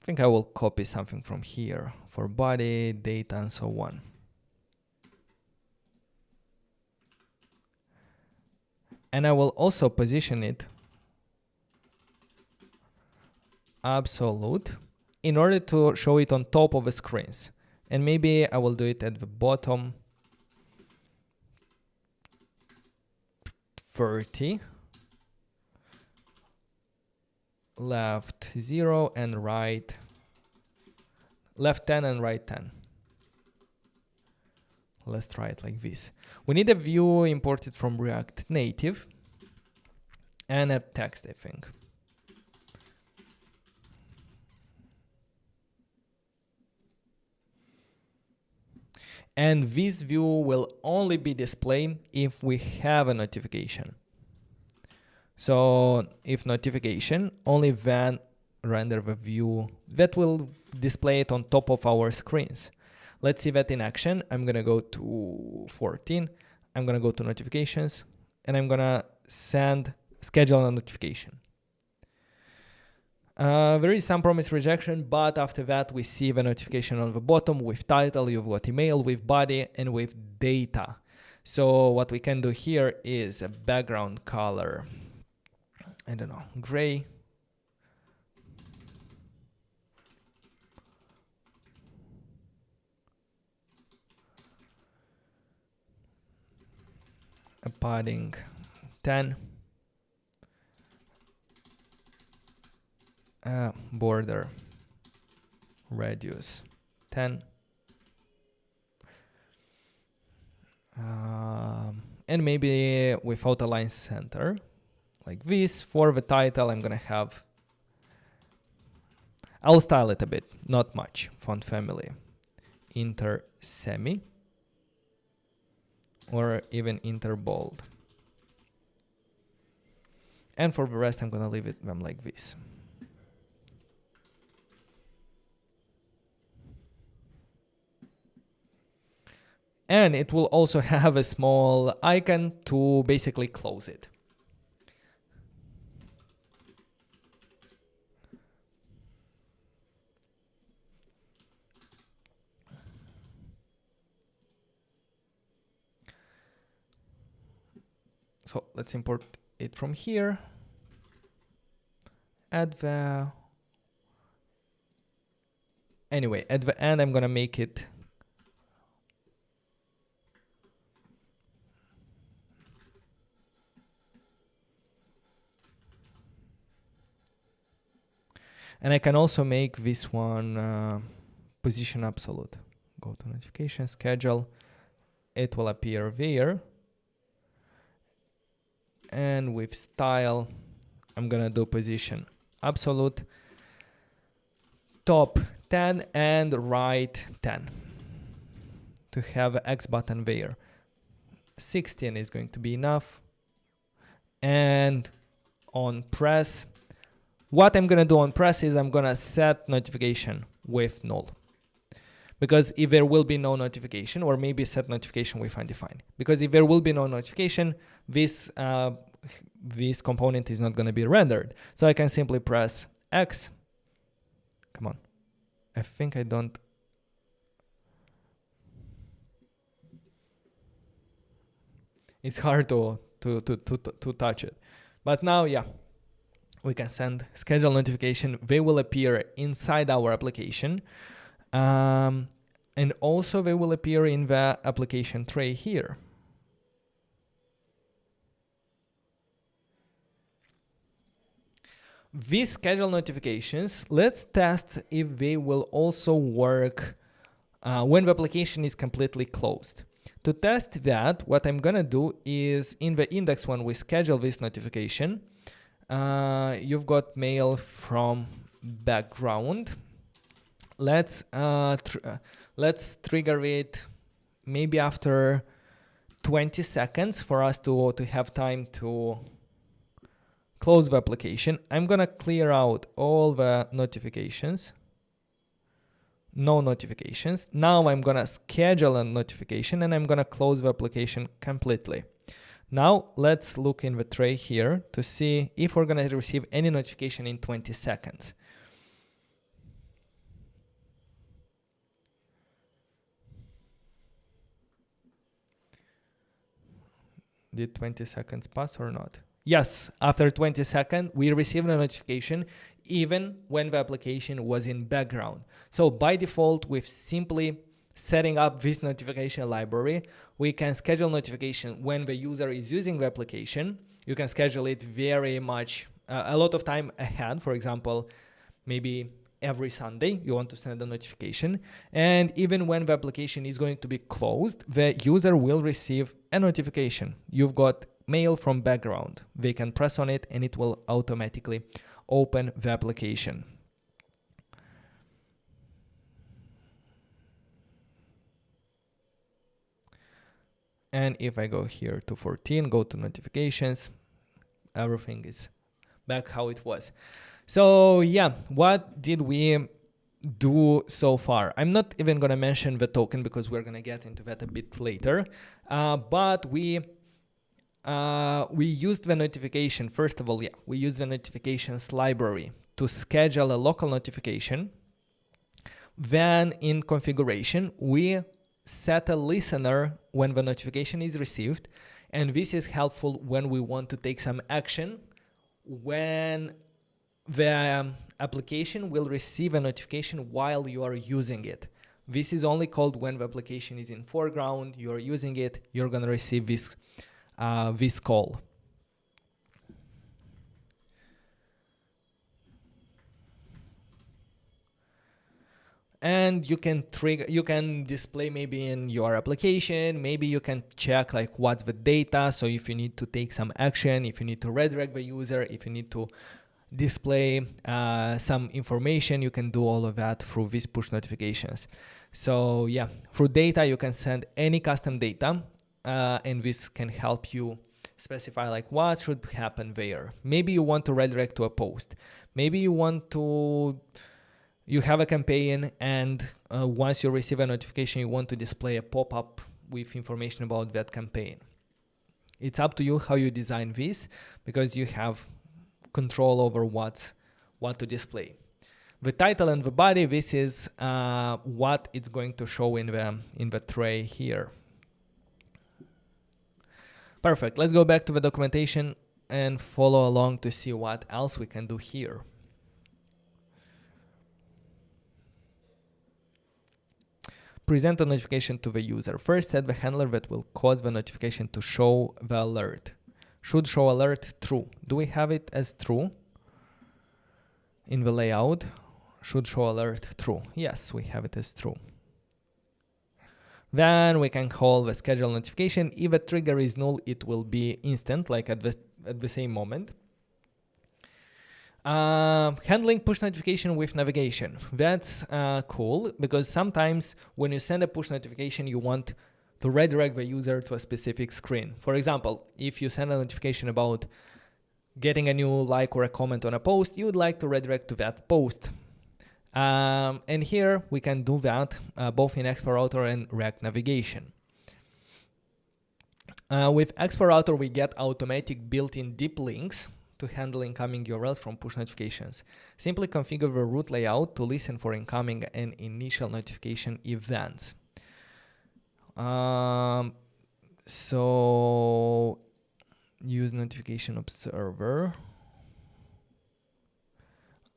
I think I will copy something from here for body, data, and so on. And I will also position it absolute in order to show it on top of the screens. And maybe I will do it at the bottom 30. Left 0 and right, left 10 and right 10. Let's try it like this. We need a view imported from React Native and a text, I think. And this view will only be displayed if we have a notification. So if notification, only then render the view that will display it on top of our screens. Let's see that in action. I'm gonna go to 14. I'm gonna go to notifications and I'm gonna schedule a notification. There is some promise rejection, but after that we see the notification on the bottom with title, you've got email, with body, and with data. So what we can do here is a background color, I don't know, gray. A padding 10. Border radius 10. And maybe without a line center, like this. For the title, I'm gonna have, I'll style it a bit, not much. Font family, inter semi. or even interbold. And for the rest, I'm gonna leave them like this. And it will also have a small icon to basically close it. So let's import it from here. At the end, I'm gonna make it and I can also make this one position absolute. Go to notification schedule. It will appear there. And with style, I'm gonna do position absolute, top 10 and right 10 to have an X button there. 16 is going to be enough. And on press, what I'm gonna do on press is I'm gonna set notification with null. Because if there will be no notification, or maybe set notification with undefined. Because if there will be no notification, this component is not going to be rendered. So I can simply press X. Come on. I think I don't. It's hard to touch it. But now, yeah, we can send schedule notification. They will appear inside our application. And also they will appear in the application tray here. These schedule notifications, let's test if they will also work when the application is completely closed. To test that, what I'm gonna do is in the index when we schedule this notification, you've got mail from background. Let's trigger it maybe after 20 seconds for us to have time to close the application. I'm gonna clear out all the notifications. No notifications. Now I'm gonna schedule a notification and I'm gonna close the application completely. Now let's look in the tray here to see if we're gonna receive any notification in 20 seconds. Did 20 seconds pass or not? Yes, after 20 seconds, we received a notification even when the application was in background. So by default, with simply setting up this notification library, we can schedule notification when the user is using the application. You can schedule it very much, a lot of time ahead. For example, maybe every Sunday you want to send a notification. And even when the application is going to be closed, the user will receive a notification. You've got mail from background. They can press on it and it will automatically open the application. And if I go here to 14, go to notifications, everything is back how it was. So yeah, what did we do so far? I'm not even going to mention the token because we're going to get into that a bit later. But we used the notification. First of all, yeah, we used the notifications library to schedule a local notification. Then in configuration, we set a listener when the notification is received. And this is helpful when we want to take some action when the application will receive a notification while you are using it. This is only called when the application is in foreground, you are using it, you're going to receive this call. And you can trigger, you can display maybe in your application, maybe you can check like what's the data. So if you need to take some action, if you need to redirect the user, if you need to display some information, you can do all of that through these push notifications. So yeah, through data, you can send any custom data. and this can help you specify like what should happen there. Maybe you want to redirect to a post. Maybe you have a campaign, and once you receive a notification, you want to display a pop-up with information about that campaign. It's up to you how you design this, because you have control over what to display. The title and the body, this is what it's going to show in the tray here. Perfect. Let's go back to the documentation and follow along to see what else we can do here. Present a notification to the user. First, set the handler that will cause the notification to show the alert. Should show alert true. Do we have it as true in the layout? Should show alert true. Yes, we have it as true. Then we can call the schedule notification. If a trigger is null, it will be instant, like at the same moment. Handling push notification with navigation. That's cool, because sometimes when you send a push notification, you want to redirect the user to a specific screen. For example, if you send a notification about getting a new like or a comment on a post, you would like to redirect to that post. And here we can do that both in Expo Router and React Navigation. With Expo Router, we get automatic built-in deep links to handle incoming URLs from push notifications. Simply configure the route layout to listen for incoming and initial notification events. So use notification observer.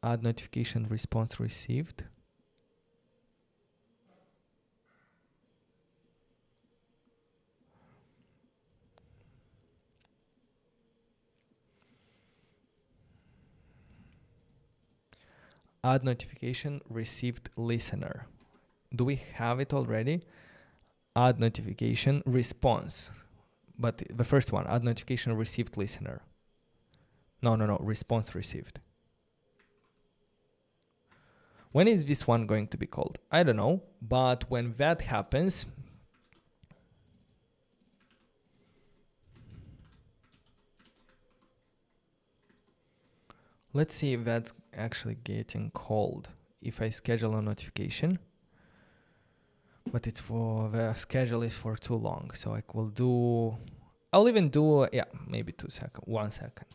Add notification response received. Add notification received listener. Do we have it already? Add notification response. But the first one, add notification received listener. No, response received. When is this one going to be called? I don't know, but when that happens, let's see if that's actually getting called. If I schedule a notification, but it's for the schedule is for too long, so I'll even do, yeah, maybe 1 second.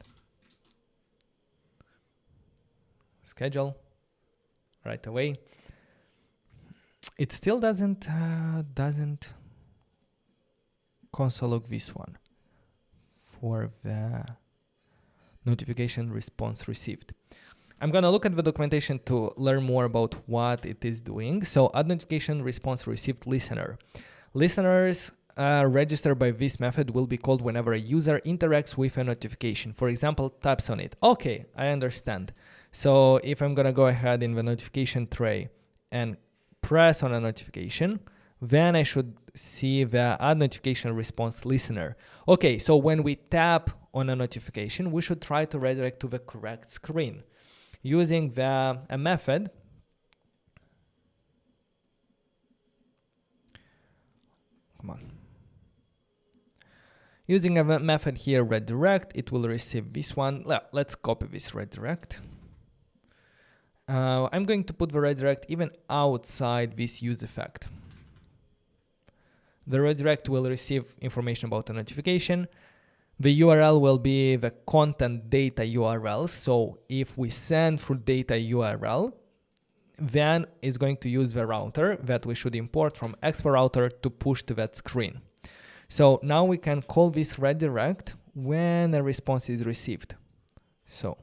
Schedule. Right away. It still doesn't console log this one for the notification response received. I'm gonna look at the documentation to learn more about what it is doing. So add notification response received listener. Listeners registered by this method will be called whenever a user interacts with a notification. For example, taps on it. Okay, I understand. So if I'm gonna go ahead in the notification tray and press on a notification, then I should see the add notification response listener. Okay, so when we tap on a notification, we should try to redirect to the correct screen using a method. Come on. Using a method here, redirect, it will receive this one. Let's copy this redirect. I'm going to put the redirect even outside this use effect. The redirect will receive information about the notification. The URL will be the content data URL. So if we send through data URL, then it's going to use the router that we should import from Expo Router to push to that screen. So now we can call this redirect when a response is received. So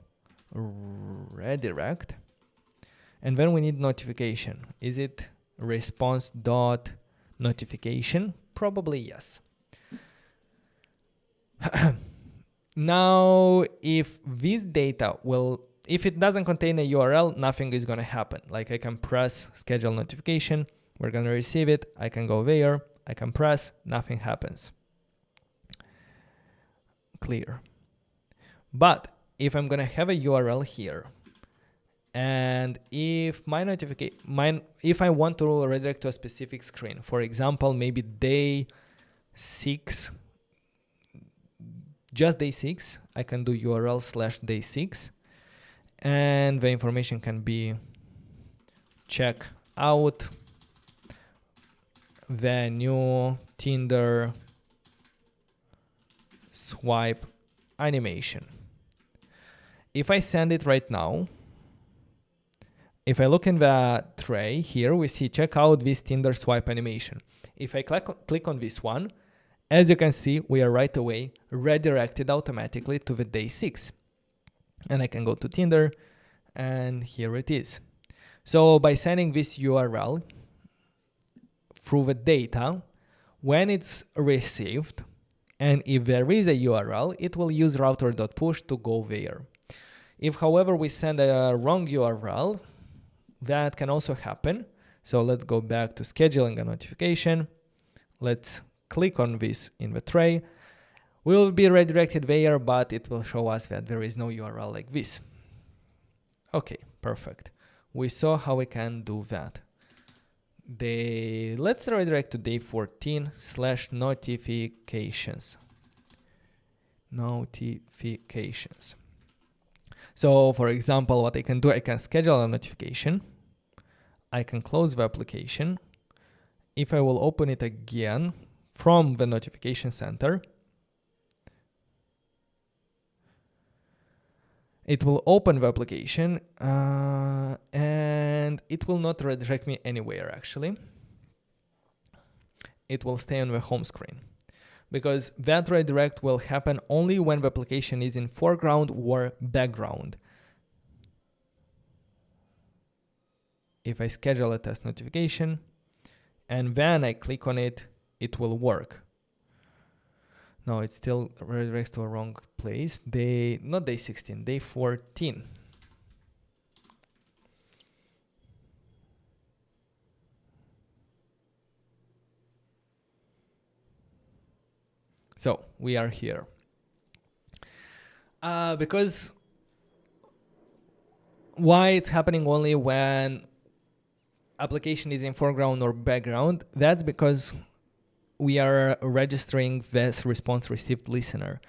redirect. And then we need notification. Is it response.notification? Probably yes. Now, if this data if it doesn't contain a URL, nothing is going to happen. Like I can press schedule notification. We're going to receive it. I can go there. I can press. Nothing happens. Clear. But if I'm going to have a URL here, and if if I want to redirect to a specific screen, for example, maybe they 6, just day 6, I can do URL/day 6, and the information can be check out the new Tinder swipe animation. If I send it right now, if I look in the tray here, we see check out this Tinder swipe animation. If I click on this one, as you can see, we are right away redirected automatically to the day 6. And I can go to Tinder, and here it is. So by sending this URL through the data, when it's received, and if there is a URL, it will use router.push to go there. If, however, we send a wrong URL, that can also happen. So let's go back to scheduling a notification. Let's click on this in the tray. We will be redirected there, but it will show us that there is no URL like this. Okay, perfect. We saw how we can do that. Let's redirect to day 14/notifications. Notifications. So for example, what I can do, I can schedule a notification. I can close the application. If I will open it again from the notification center, it will open the application and it will not redirect me anywhere actually. It will stay on the home screen because that redirect will happen only when the application is in foreground or background. If I schedule a test notification and then I click on it, it will work. No, it still redirects to a wrong place. Not day 16, day 14. So we are here. Because why it's happening only when application is in foreground or background, that's because we are registering this response received listener.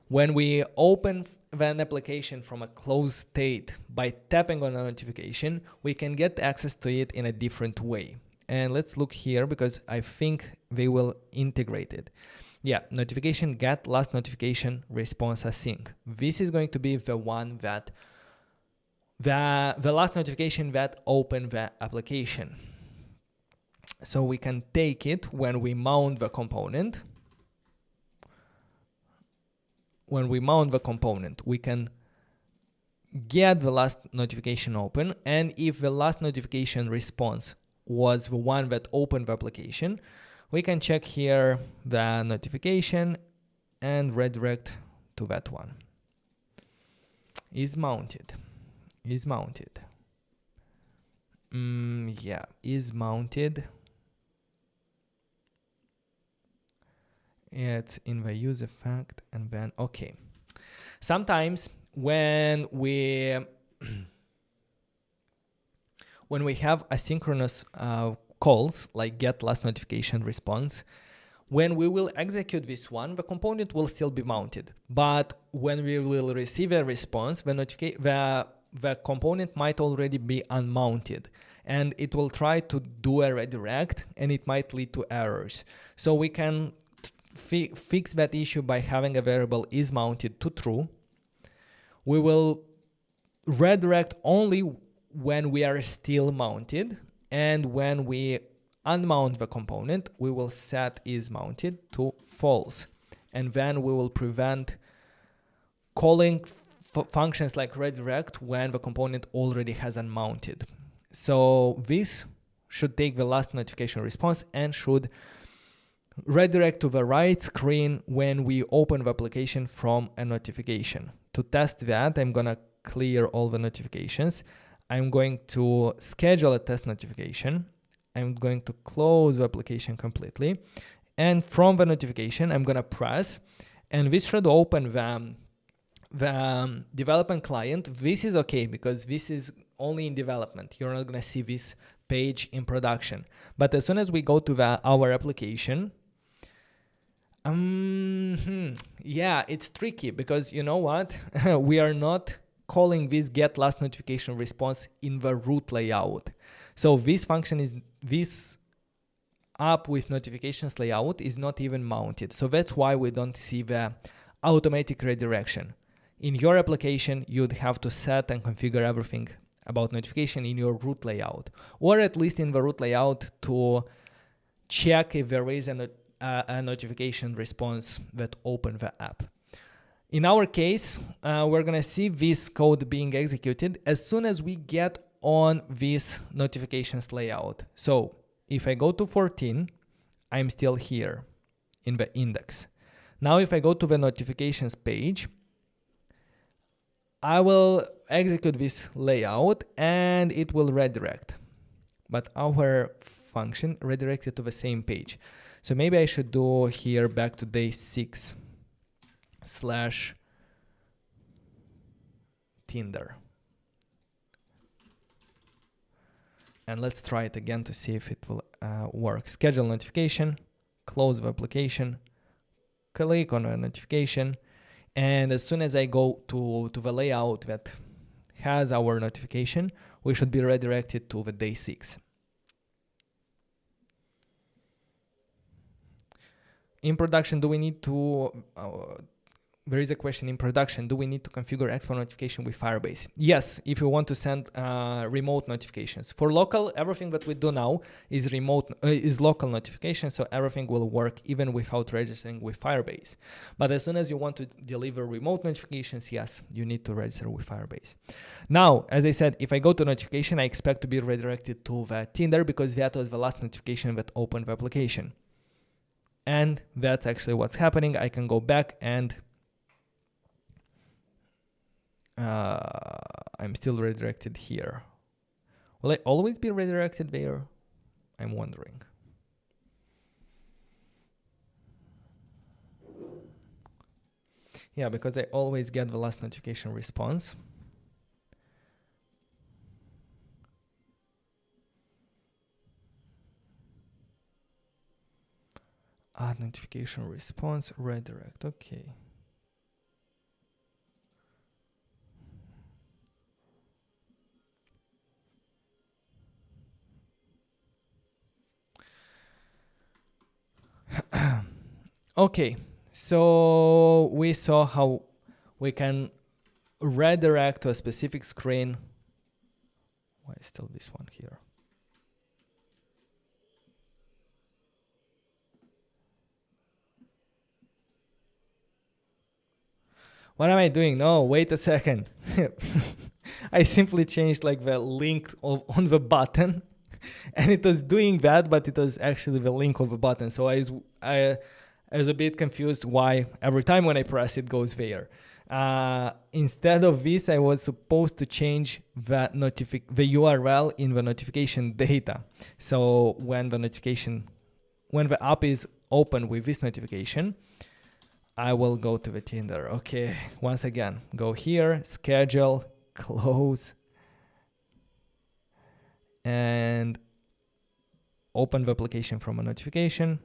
When we open an application from a closed state by tapping on a notification, we can get access to it in a different way. And let's look here because I think they will integrate it. Yeah, notification get, last notification response async. This is going to be the one that the last notification that opened the application. So we can take it when we mount the component. When we mount the component, we can get the last notification open. And if the last notification response was the one that opened the application, we can check here the notification and redirect to that one. Is mounted. Is mounted. Yeah, is mounted. It's in the use effect and then, okay. Sometimes when we have asynchronous calls like get last notification response, when we will execute this one, the component will still be mounted. But when we will receive a response, the component might already be unmounted and it will try to do a redirect and it might lead to errors. So we can fix that issue by having a variable is mounted to true. We will redirect only when we are still mounted, and when we unmount the component, we will set is mounted to false, and then we will prevent calling functions like redirect when the component already has unmounted. So this should take the last notification response and should redirect to the right screen when we open the application from a notification. To test that, I'm gonna clear all the notifications. I'm going to schedule a test notification. I'm going to close the application completely. And from the notification, I'm gonna press, and this should open the development client. This is okay because this is only in development. You're not gonna see this page in production. But as soon as we go to our application, Yeah, it's tricky because you know what? We are not calling this get last notification response in the root layout. So this function is this app with notifications layout is not even mounted. So that's why we don't see the automatic redirection. In your application, you'd have to set and configure everything about notification in your root layout, or at least in the root layout to check if there is a notification response that opened the app. In our case, we're gonna see this code being executed as soon as we get on this notifications layout. So if I go to 14, I'm still here in the index. Now if I go to the notifications page, I will execute this layout and it will redirect. But our function redirected to the same page. So maybe I should do here back to day 6 / Tinder. And let's try it again to see if it will work. Schedule notification, close the application, click on a notification. And as soon as I go to the layout that has our notification, we should be redirected to the day 6. In production, do we need to, there is a question in production, do we need to configure Expo notification with Firebase? Yes, if you want to send remote notifications. For local, everything that we do now is local notification, so everything will work even without registering with Firebase. But as soon as you want to deliver remote notifications, yes, you need to register with Firebase. Now, as I said, if I go to notification, I expect to be redirected to the Tinder because that was the last notification that opened the application. And that's actually what's happening. I can go back and I'm still redirected here. Will I always be redirected there? I'm wondering. Yeah, because I always get the last notification response. Add notification response, redirect, okay. Okay, so we saw how we can redirect to a specific screen. Why is still this one here? What am I doing? No, wait a second. I simply changed like the link on the button and it was doing that, but it was actually the link of the button. So I was a bit confused why every time when I press it goes there. Instead of this, I was supposed to change the URL in the notification data. So when the app is open with this notification, I will go to the Tinder. Okay, once again, go here, schedule, close, and open the application from a notification.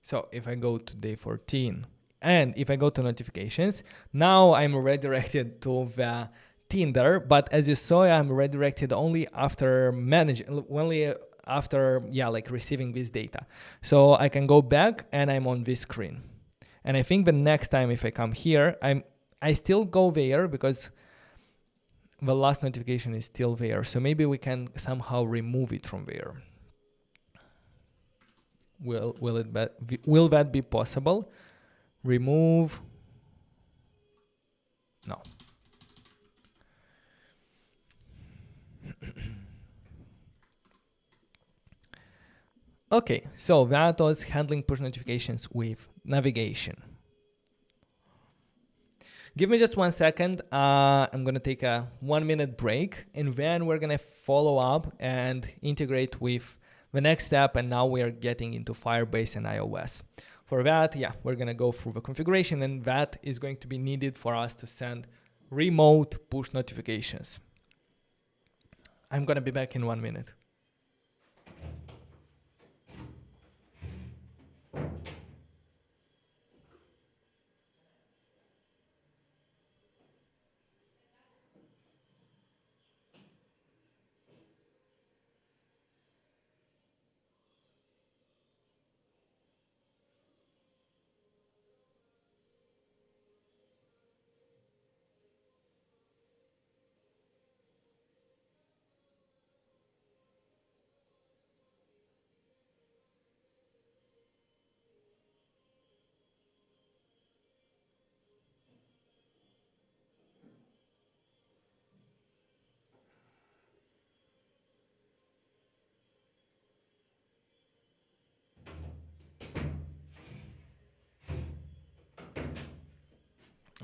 So if I go to day 14, and if I go to notifications, now I'm redirected to the Tinder, but as you saw, I'm redirected only after receiving this data. So I can go back and I'm on this screen. And I think the next time if I come here, I still go there because the last notification is still there. So maybe we can somehow remove it from there. Will that be possible? Remove. No. Okay, so that was handling push notifications with navigation. Give me just 1 second. I'm gonna take a 1-minute break and then we're gonna follow up and integrate with the next step. And now we are getting into Firebase and iOS. For that, yeah, we're gonna go through the configuration, and that is going to be needed for us to send remote push notifications. I'm gonna be back in 1 minute.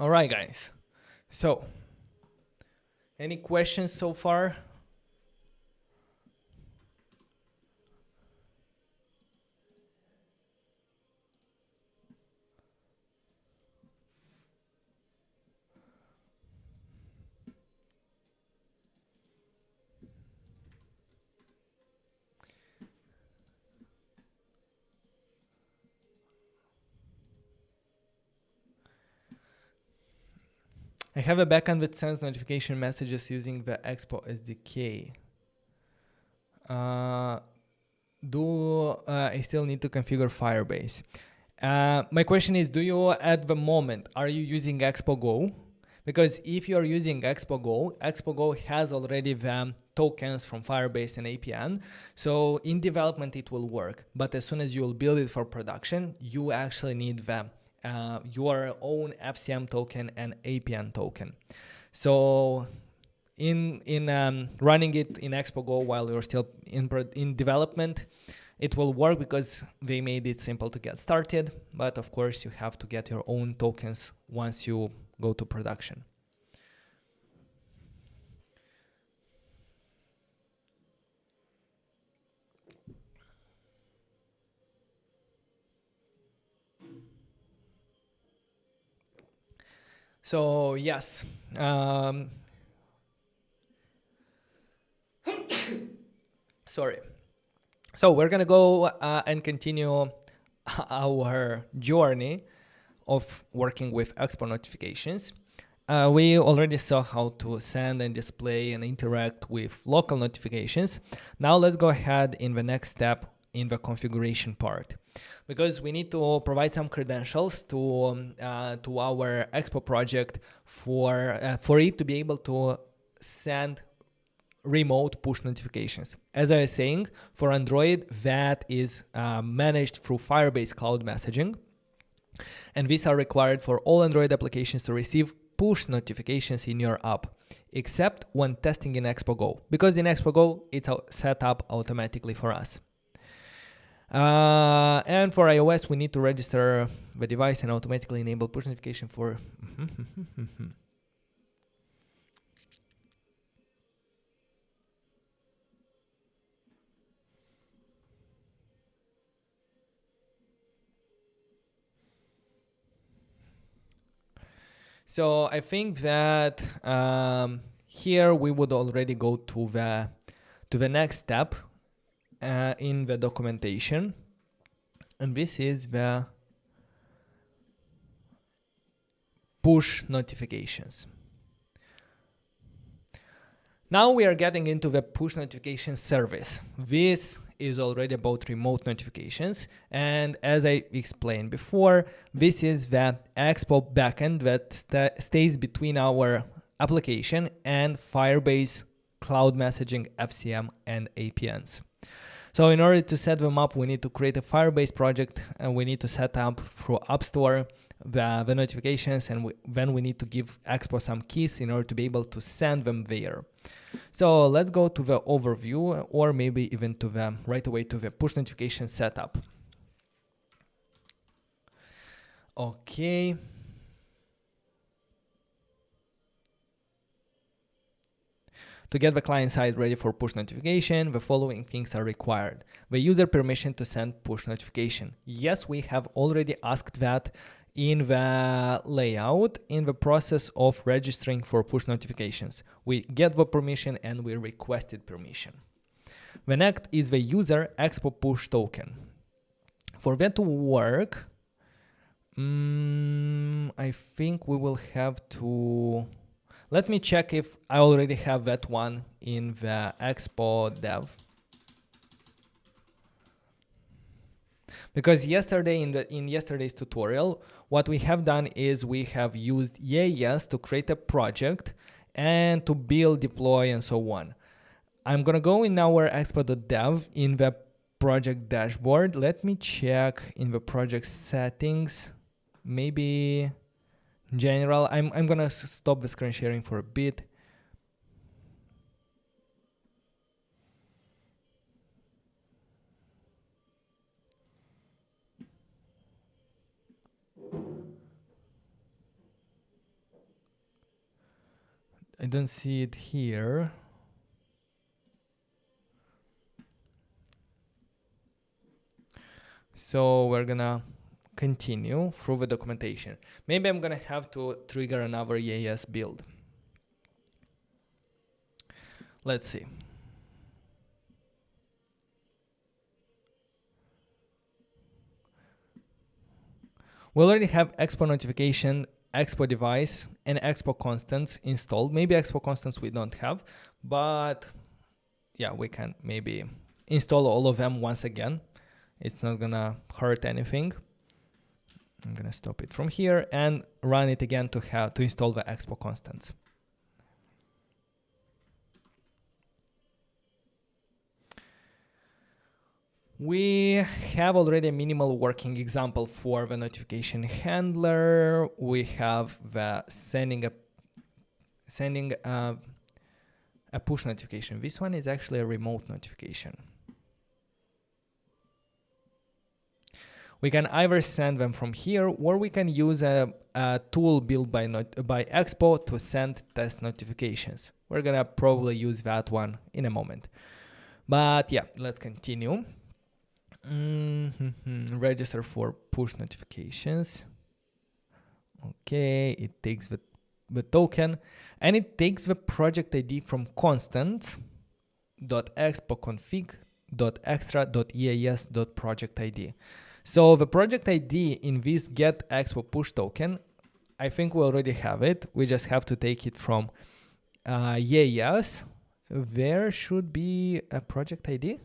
All right, guys. So, any questions so far? I have a backend that sends notification messages using the Expo SDK. I still need to configure Firebase? My question is, do you at the moment, are you using Expo Go? Because if you're using Expo Go has already the tokens from Firebase and APN. So in development, it will work. But as soon as you'll build it for production, you actually need the your own FCM token and APN token. So in running it in Expo Go while you're still in development, it will work because they made it simple to get started. But of course, you have to get your own tokens once you go to production. So yes, sorry. So we're gonna go and continue our journey of working with Expo notifications. We already saw how to send and display and interact with local notifications. Now let's go ahead in the next step in the configuration part, because we need to provide some credentials to our Expo project for it to be able to send remote push notifications. As I was saying, for Android, that is managed through Firebase Cloud Messaging. And these are required for all Android applications to receive push notifications in your app, except when testing in Expo Go, because in Expo Go, it's set up automatically for us. And for iOS, we need to register the device and automatically enable push notification for... So I think that here we would already go to the next step in the documentation, and this is the push notifications. Now we are getting into the push notification service. This is already about remote notifications. And as I explained before, this is the Expo backend that stays between our application and Firebase Cloud Messaging, FCM, and APNs. So in order to set them up, we need to create a Firebase project, and we need to set up through App Store the notifications, and then we need to give Expo some keys in order to be able to send them there. So let's go to the overview, or maybe even to the right away to the push notification setup. Okay. To get the client side ready for push notification, the following things are required. The user permission to send push notification. Yes, we have already asked that in the layout in the process of registering for push notifications. We get the permission and we requested permission. The next is the user Expo push token. For that to work, I think we will have to... Let me check if I already have that one in the Expo dev. Because yesterday in yesterday's tutorial, what we have done is we have used EAS to create a project and to build, deploy, and so on. I'm gonna go in our expo.dev in the project dashboard. Let me check in the project settings, maybe general. I'm gonna stop the screen sharing for a bit. I don't see it here. So we're gonna continue through the documentation. Maybe I'm gonna have to trigger another EAS build. Let's see. We already have Expo notification, Expo device, and Expo constants installed. Maybe Expo constants we don't have, but yeah, we can maybe install all of them once again. It's not gonna hurt anything. I'm gonna stop it from here and run it again to install the Expo constants. We have already a minimal working example for the notification handler. We have the sending a push notification. This one is actually a remote notification. We can either send them from here, or we can use a tool built by Expo to send test notifications. We're gonna probably use that one in a moment. But yeah, let's continue. Register for push notifications. Okay, it takes the token and it takes the project ID from constant.expo.config.extra.eas.project ID. So the project ID in this get Expo push token, I think we already have it. We just have to take it from EAS. There should be a project ID.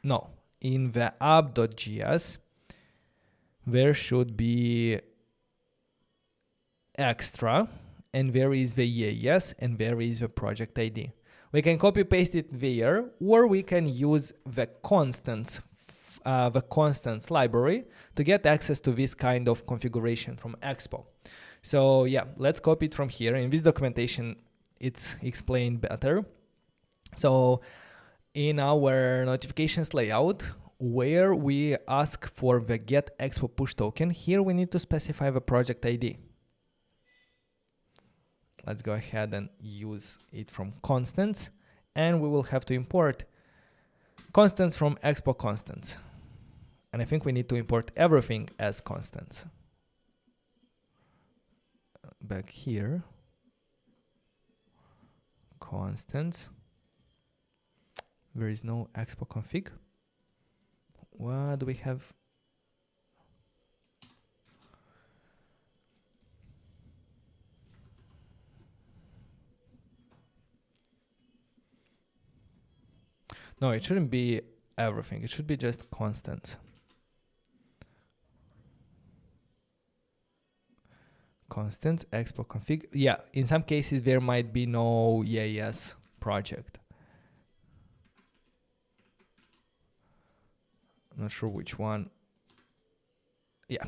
No, in the app.js, there should be extra, and there is the EAS, and there is the project ID. We can copy paste it there, or we can use the constants library to get access to this kind of configuration from Expo. So yeah, let's copy it from here. In this documentation, it's explained better. So in our notifications layout, where we ask for the get Expo push token, here we need to specify the project ID. Let's go ahead and use it from constants, and we will have to import constants from Expo constants. And I think we need to import everything as constants. Back here, constants. There is no Expo config. What do we have? No, it shouldn't be everything. It should be just constant. Constants, Expo config. Yeah, in some cases there might be no EAS project. Not sure which one. Yeah.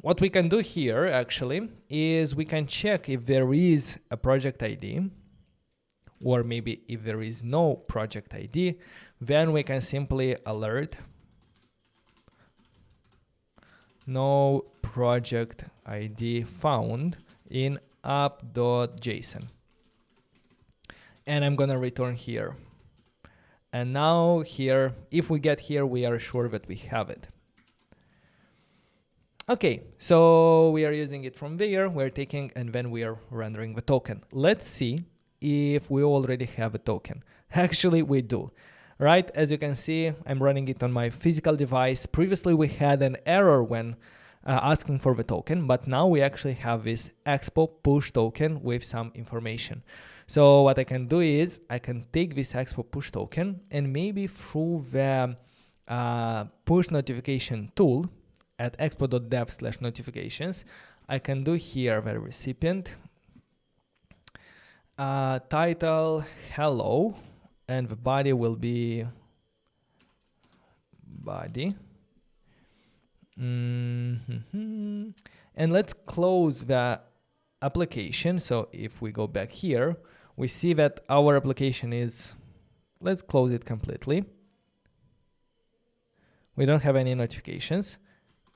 What we can do here actually is we can check if there is a project ID, or maybe if there is no project ID, then we can simply alert no project ID found, in up.json. And I'm gonna return here. And now here, if we get here, we are sure that we have it. Okay, so we are using it from there, we're taking, and then we are rendering the token. Let's see if we already have a token. Actually, we do, right? As you can see, I'm running it on my physical device. Previously, we had an error when asking for the token, but now we actually have this Expo push token with some information. So what I can do is I can take this Expo push token and maybe through the push notification tool at expo.dev/notifications, I can do here the recipient title hello, and the body will be body. And let's close the application. So if we go back here, we see that our application is, let's close it completely. We don't have any notifications.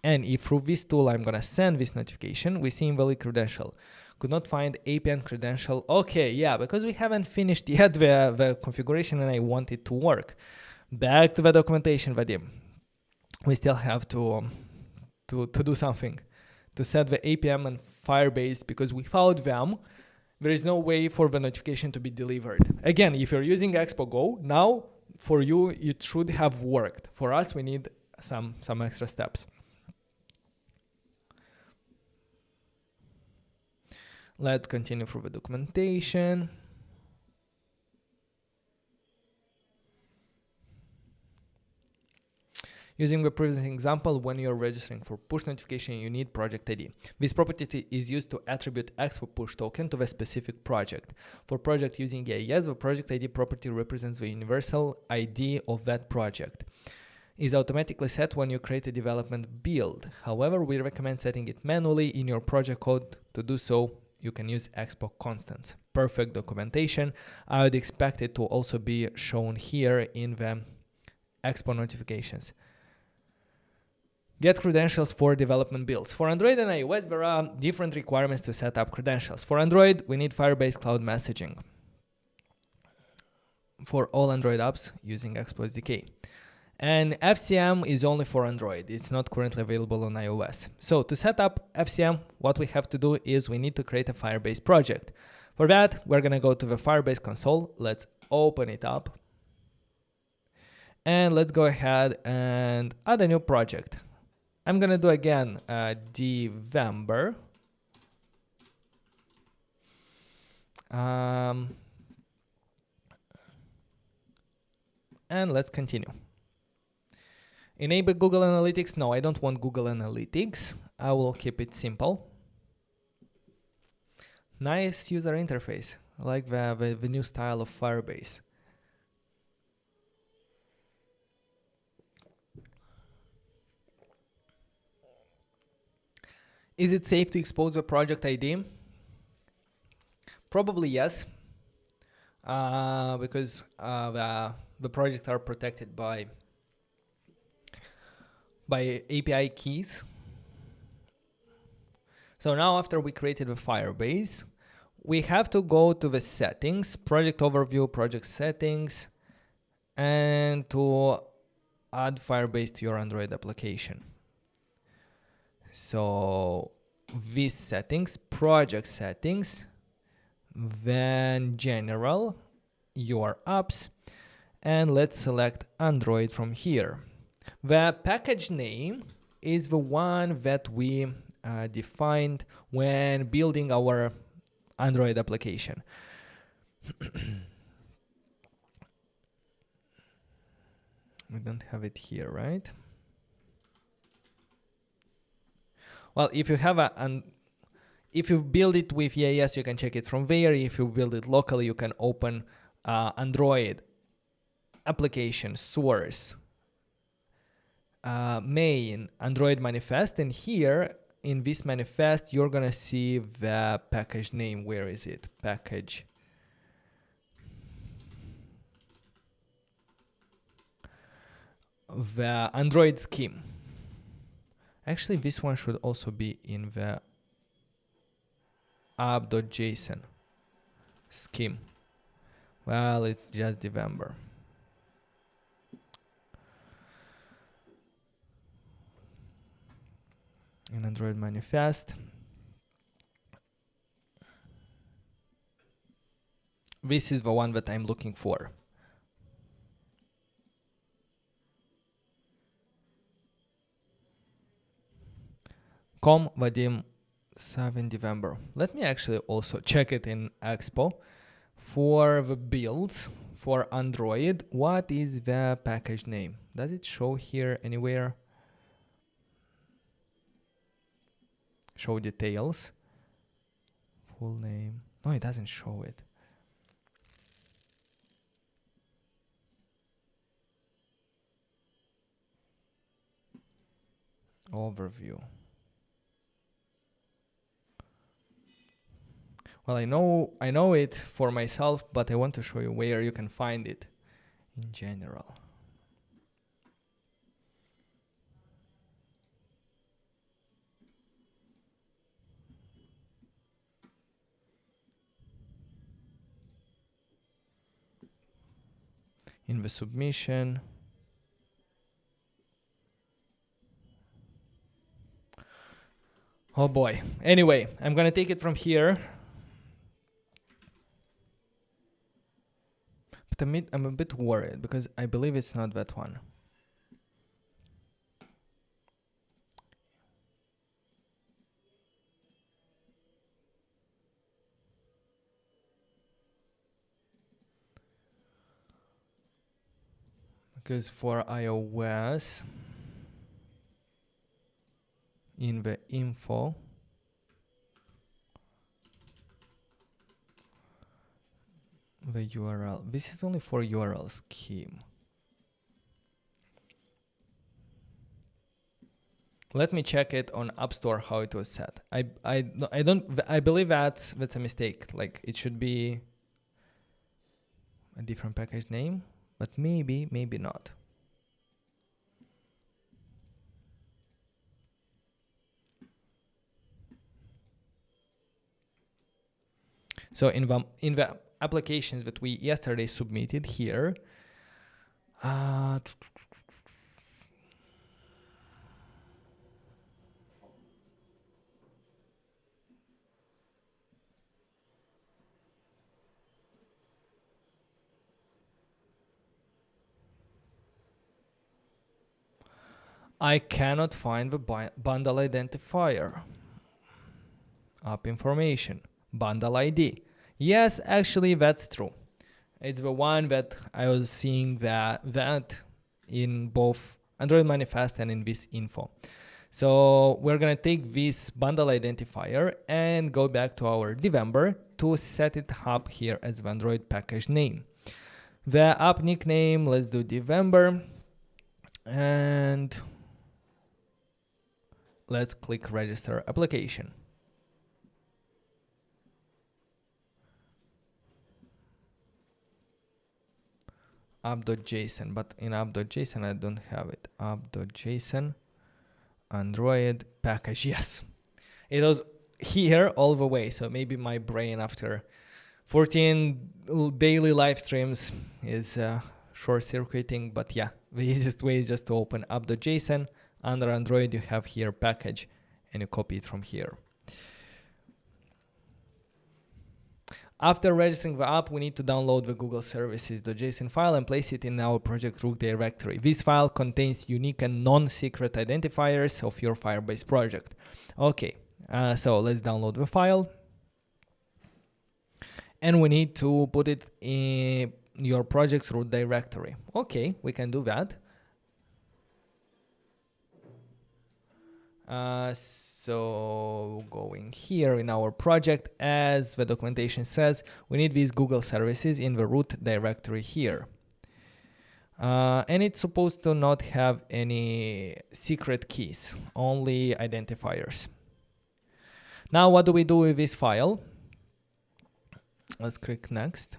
And if through this tool I'm gonna send this notification, we see invalid credential. Could not find APN credential. Okay, yeah, because we haven't finished yet the configuration and I want it to work. Back to the documentation, Vadim. We still have to do something to set the APM and Firebase, because without them, there is no way for the notification to be delivered. Again, if you're using Expo Go, now for you, it should have worked. For us, we need some extra steps. Let's continue through the documentation. Using the previous example, when you're registering for push notification, you need project ID. This property is used to attribute Expo push token to the specific project. For project using AES, the project ID property represents the universal ID of that project. Is automatically set when you create a development build. However, we recommend setting it manually in your project code. To do so, you can use Expo constants. Perfect documentation. I would expect it to also be shown here in the Expo notifications. Get credentials for development builds. For Android and iOS, there are different requirements to set up credentials. For Android, we need Firebase Cloud Messaging for all Android apps using Expo SDK. And FCM is only for Android. It's not currently available on iOS. So to set up FCM, what we have to do is we need to create a Firebase project. For that, we're gonna go to the Firebase console. Let's open it up. And let's go ahead and add a new project. I'm gonna do again DEVember. And let's continue. Enable Google Analytics. No, I don't want Google Analytics. I will keep it simple. Nice user interface. I like the new style of Firebase. Is it safe to expose the project ID? Probably yes, because the projects are protected by API keys. So now after we created the Firebase, we have to go to the settings, project overview, project settings, and to add Firebase to your Android application. So these settings, project settings, then general, your apps, and let's select Android from here. The package name is the one that we defined when building our Android application. We don't have it here, right? Well, if you have if you build it with EAS, you can check it from there. If you build it locally, you can open Android application source, main Android manifest, and here in this manifest, you're gonna see the package name. Where is it? Package. The Android scheme. Actually, this one should also be in the App.json scheme. Well, it's just DEVember. In Android manifest. This is the one that I'm looking for. Com Vadim 7 DEVember. Let me actually also check it in Expo. For the builds for Android, what is the package name? Does it show here anywhere? Show details. Full name. No, it doesn't show it. Overview. Well, I know it for myself, but I want to show you where you can find it in general. In the submission. Oh boy. Anyway, I'm gonna take it from here. But I'm a bit worried because I believe it's not that one. Because for iOS, in the info, the URL, this is only for URL scheme. Let me check it on App Store how it was set. I believe that's a mistake. Like it should be a different package name, but maybe not. So in the applications that we yesterday submitted here, I cannot find the bundle identifier. App information, bundle ID. Yes, actually that's true. It's the one that I was seeing that in both Android manifest and in this info. So we're gonna take this bundle identifier and go back to our DEVember to set it up here as the Android package name. The app nickname, let's do DEVember, and let's click register application. App.json, but in app.json I don't have it. App.json Android package, yes. It was here all the way, so maybe my brain after 14 daily live streams is short-circuiting, but yeah, the easiest way is just to open app.json. Under Android you have here package and you copy it from here. After registering the app, we need to download the Google Services.json file and place it in our project root directory. This file contains unique and non-secret identifiers of your Firebase project. Okay, so let's download the file. And we need to put it in your project's root directory. Okay, we can do that. So going here in our project, as the documentation says, we need these Google services in the root directory here. And it's supposed to not have any secret keys, only identifiers. Now, what do we do with this file? Let's click next.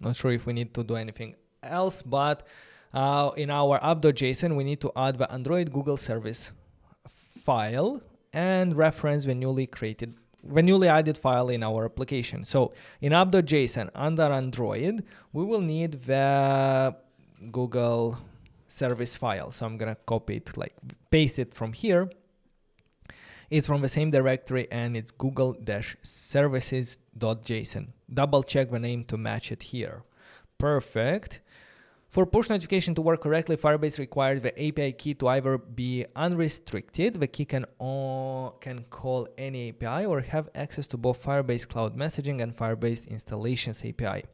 Not sure if we need to do anything else, but in our app.json, we need to add the Android Google service file and reference the newly created the newly added file in our application. So in app.json under Android, we will need the Google service file. So I'm gonna copy it, like paste it from here. It's from the same directory and it's google-services.json. Double check the name to match it here. Perfect. For push notification to work correctly, Firebase requires the API key to either be unrestricted. The key can call any API or have access to both Firebase Cloud Messaging and Firebase Installations API.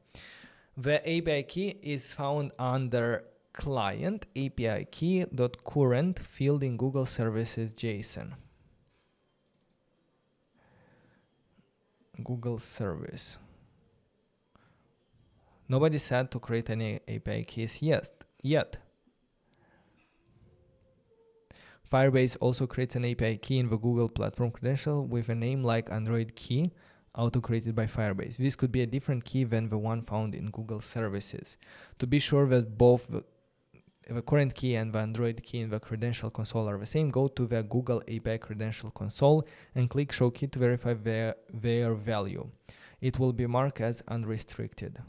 The API key is found under client API key.current field in Google Services JSON. Google Service. Nobody said to create any API keys yet. Firebase also creates an API key in the Google Platform Credential with a name like Android key, auto-created by Firebase. This could be a different key than the one found in Google Services. To be sure that both the current key and the Android key in the Credential console are the same, go to the Google API Credential console and click Show Key to verify their value. It will be marked as unrestricted.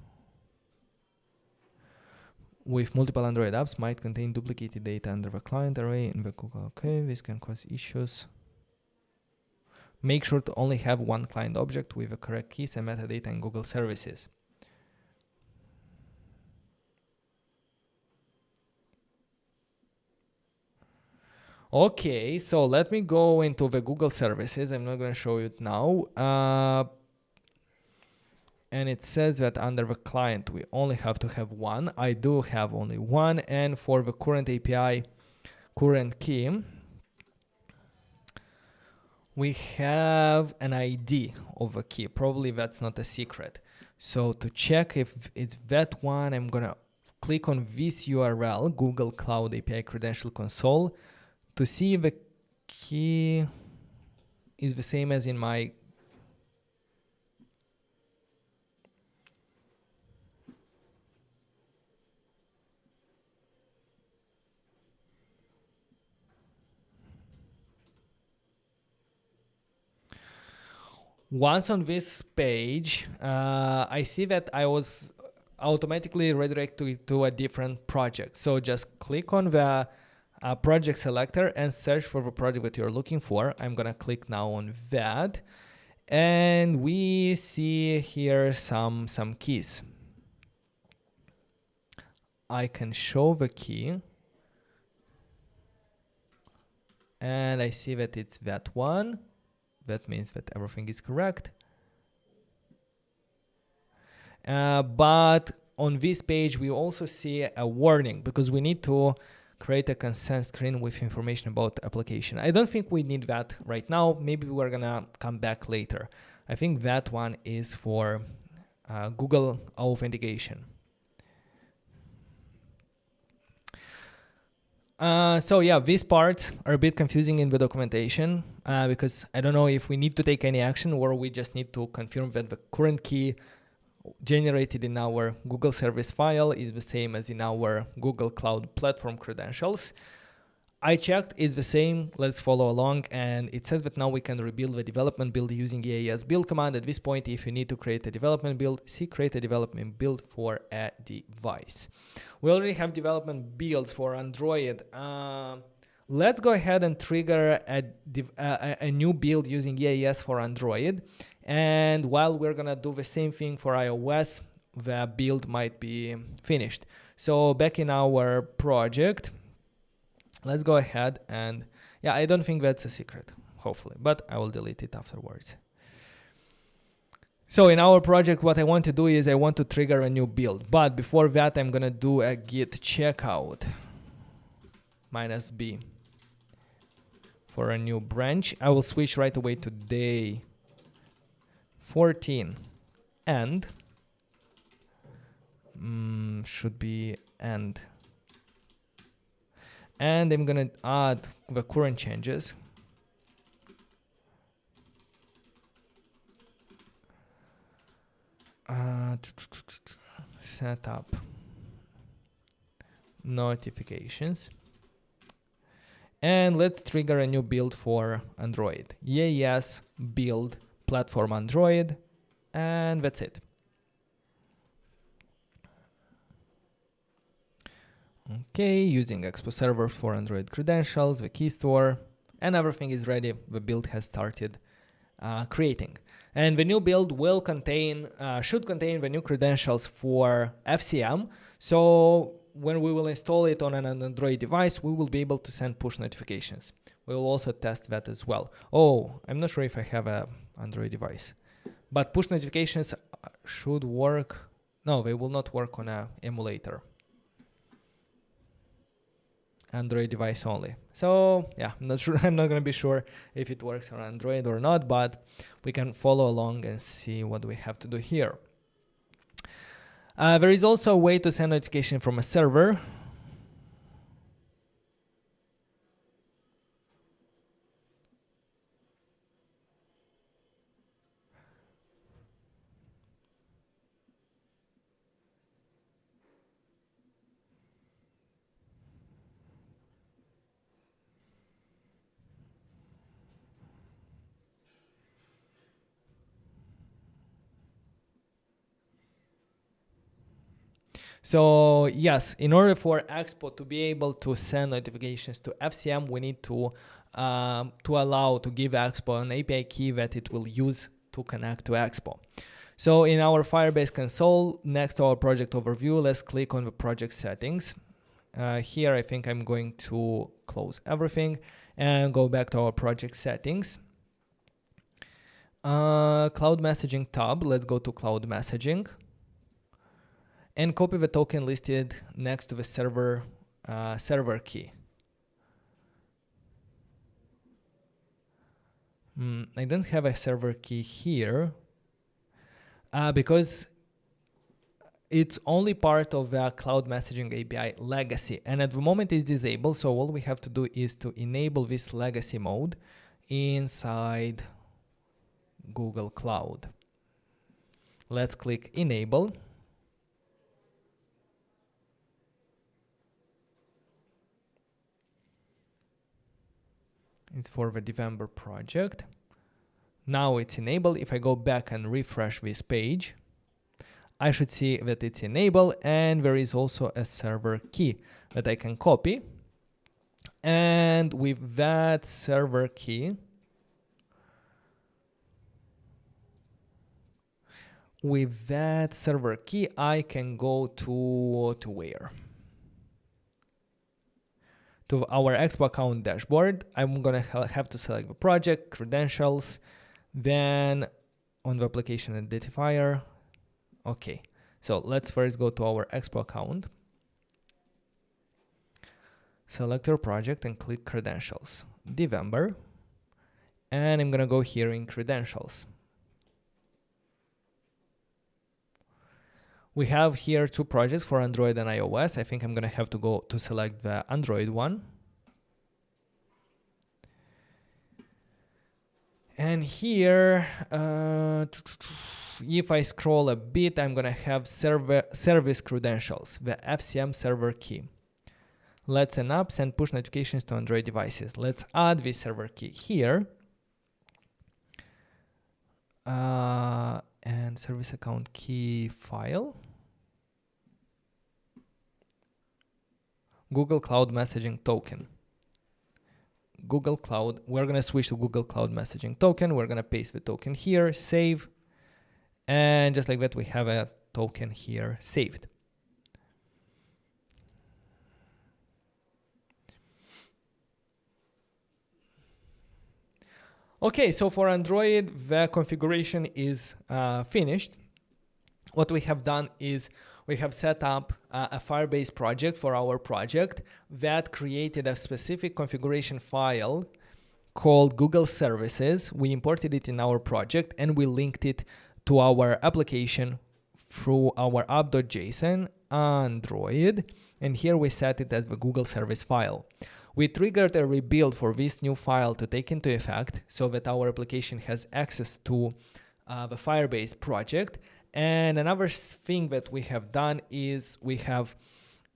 With multiple Android apps might contain duplicated data under the client array in the Google. Okay, this can cause issues. Make sure to only have one client object with the correct keys and metadata in Google Services. Okay, so let me go into the Google Services. I'm not going to show you it now. And it says that under the client, we only have to have one. I do have only one. And for the current API, current key, we have an ID of a key. Probably that's not a secret. So to check if it's that one, I'm going to click on this URL, Google Cloud API Credential Console, to see if the key is the same as in my Once on this page, I see that I was automatically redirected to a different project. So just click on the project selector and search for the project that you're looking for. I'm gonna click now on that. And we see here some keys. I can show the key. And I see that it's that one. That means that everything is correct. But on this page, we also see a warning because we need to create a consent screen with information about the application. I don't think we need that right now. Maybe we're gonna come back later. I think that one is for Google authentication. So yeah, these parts are a bit confusing in the documentation because I don't know if we need to take any action or we just need to confirm that the current key generated in our Google service file is the same as in our Google Cloud Platform credentials. I checked, it's the same. Let's follow along. And it says that now we can rebuild the development build using EAS build command. At this point, if you need to create a development build, see create a development build for a device. We already have development builds for Android. Let's go ahead and trigger a new build using EAS for Android. And while we're gonna do the same thing for iOS, the build might be finished. So back in our project, let's go ahead and, yeah, I don't think that's a secret, hopefully, but I will delete it afterwards. So in our project, what I want to do is I want to trigger a new build. But before that, I'm gonna do a git checkout -b for a new branch. I will switch right away to day 14 and should be end. And I'm gonna add the current changes. Set up notifications. And let's trigger a new build for Android. EAS build platform Android, and that's it. Okay, using Expo server for Android credentials, the key store, and everything is ready. The build has started creating. And the new build will contain, should contain the new credentials for FCM. So when we will install it on an Android device, we will be able to send push notifications. We will also test that as well. Oh, I'm not sure if I have an Android device, but push notifications should work. No, they will not work on an emulator. Android device only. So yeah, I'm not sure. I'm not going to be sure if it works on Android or not, but we can follow along and see what we have to do here. There is also a way to send notification from a server. So yes, in order for Expo to be able to send notifications to FCM, we need to give Expo an API key that it will use to connect to Expo. So in our Firebase console, next to our project overview, let's click on the project settings. Here, I think I'm going to close everything and go back to our project settings. Cloud messaging tab, let's go to cloud messaging. And copy the token listed next to the server key. I don't have a server key here because it's only part of the cloud messaging API legacy, and at the moment it's disabled. So all we have to do is to enable this legacy mode inside Google Cloud. Let's click enable. It's for the DEVember project. Now it's enabled. If I go back and refresh this page, I should see that it's enabled, and there is also a server key that I can copy. And with that server key, I can go to where? To our Expo account dashboard. I'm gonna have to select the project, credentials, then on the application identifier. Okay, so let's first go to our Expo account. Select your project and click credentials, DEVember, and I'm gonna go here in credentials. We have here two projects for Android and iOS. I think I'm gonna have to go to select the Android one. And here, if I scroll a bit, I'm gonna have service credentials, the FCM server key. Let's send push notifications to Android devices. Let's add the server key here. And service account key file. Google Cloud Messaging Token. Google Cloud, we're gonna switch to Google Cloud Messaging Token. We're gonna paste the token here, save. And just like that, we have a token here saved. Okay, so for Android, the configuration is finished. What we have done is we have set up a Firebase project for our project that created a specific configuration file called Google Services. We imported it in our project and we linked it to our application through our app.json Android. And here we set it as the Google Service file. We triggered a rebuild for this new file to take into effect so that our application has access to the Firebase project. And another thing that we have done is we have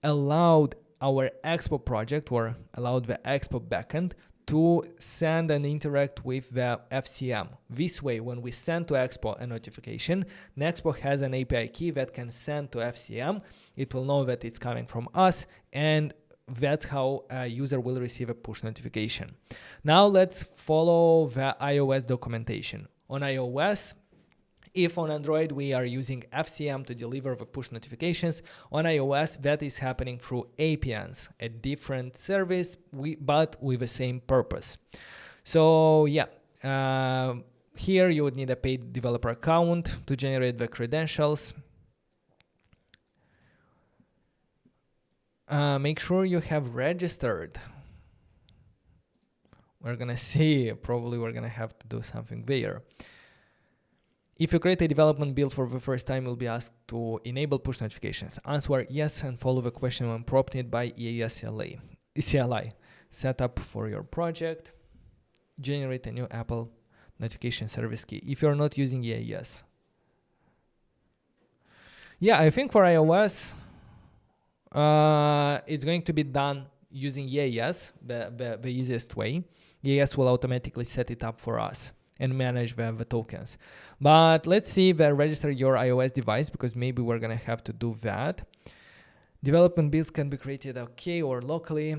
allowed our Expo project, or allowed the Expo backend, to send and interact with the FCM. This way, when we send to Expo a notification, Expo has an API key that can send to FCM. It will know that it's coming from us, and that's how a user will receive a push notification. Now let's follow the iOS documentation. On iOS, if on Android we are using FCM to deliver the push notifications, on iOS that is happening through APNs, a different service, but with the same purpose. So yeah, here you would need a paid developer account to generate the credentials. Make sure you have registered. We're gonna see, probably we're gonna have to do something there. If you create a development build for the first time, you'll be asked to enable push notifications. Answer yes and follow the question when prompted by EAS CLI. Setup for your project. Generate a new Apple notification service key if you're not using EAS. Yeah, I think for iOS, it's going to be done using EAS, the easiest way. EAS will automatically set it up for us and manage the tokens. But let's see if register your iOS device, because maybe we're gonna have to do that. Development builds can be created okay or locally.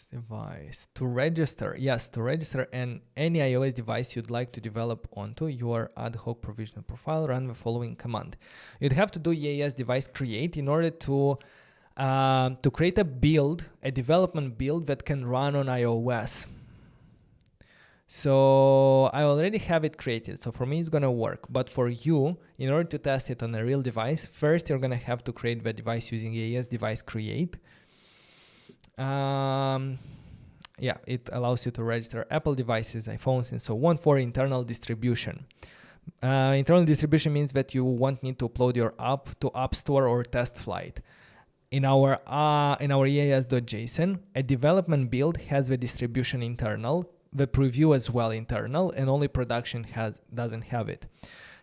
Device to register, yes, to register any iOS device you'd like to develop onto your ad hoc provisional profile, run the following command. You'd have to do EAS device create in order to create a build, a development build that can run on iOS. So I already have it created, so for me it's gonna work. But for you, in order to test it on a real device, first you're gonna have to create the device using EAS device create. Yeah, it allows you to register Apple devices, iPhones, and so on for internal distribution. Internal distribution means that you won't need to upload your app to App Store or test flight. In our EAS.json, a development build has the distribution internal, the preview as well internal, and only production doesn't have it.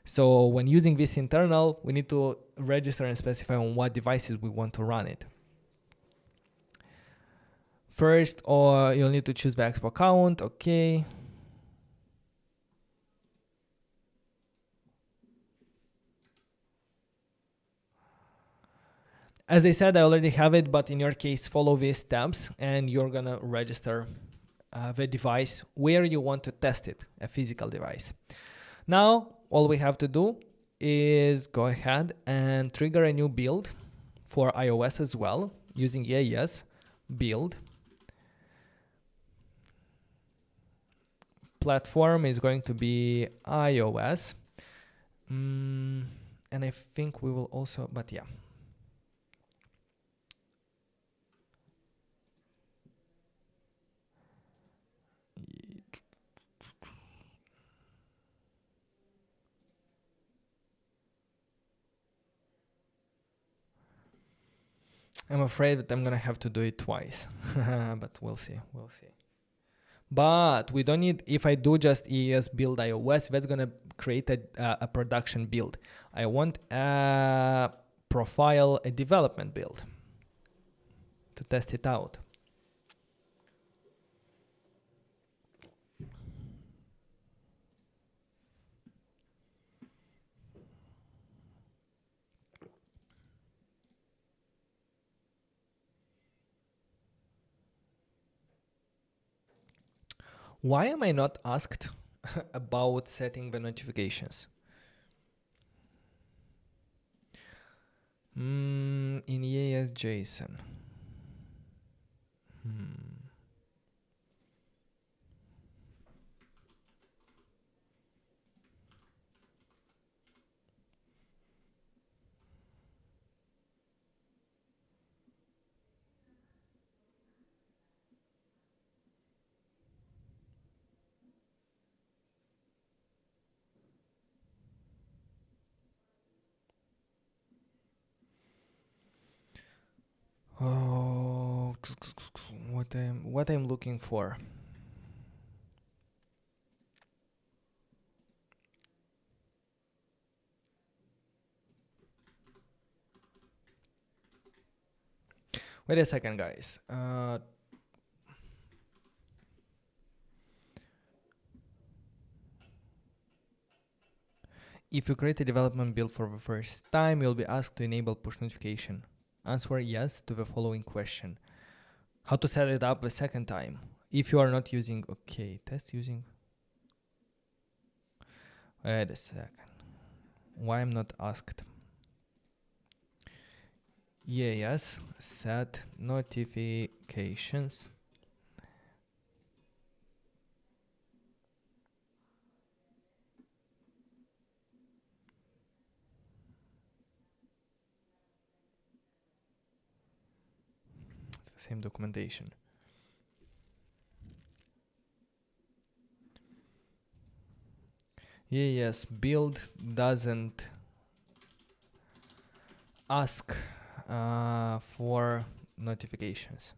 So when using this internal, we need to register and specify on what devices we want to run it. First, you'll need to choose the Expo account, okay. As I said, I already have it, but in your case, follow these steps and you're gonna register the device where you want to test it, a physical device. Now, all we have to do is go ahead and trigger a new build for iOS as well, using EAS build. Platform is going to be iOS. And I think we will also, but yeah. I'm afraid that I'm gonna have to do it twice, but we'll see, we'll see. But we don't need, if I do just EAS build iOS, that's gonna create a production build. I want a profile, a development build to test it out. Why am I not asked about setting the notifications? In EAS JSON. Oh, what I'm looking for. Wait a second, guys. If you create a development build for the first time, you'll be asked to enable push notification. Answer yes to the following question. How to set it up the second time? If you are not using, okay, test using. Wait a second. Why I'm not asked? Yeah, yes, set notifications. It's the same documentation. Yeah, yes, build doesn't ask for notifications.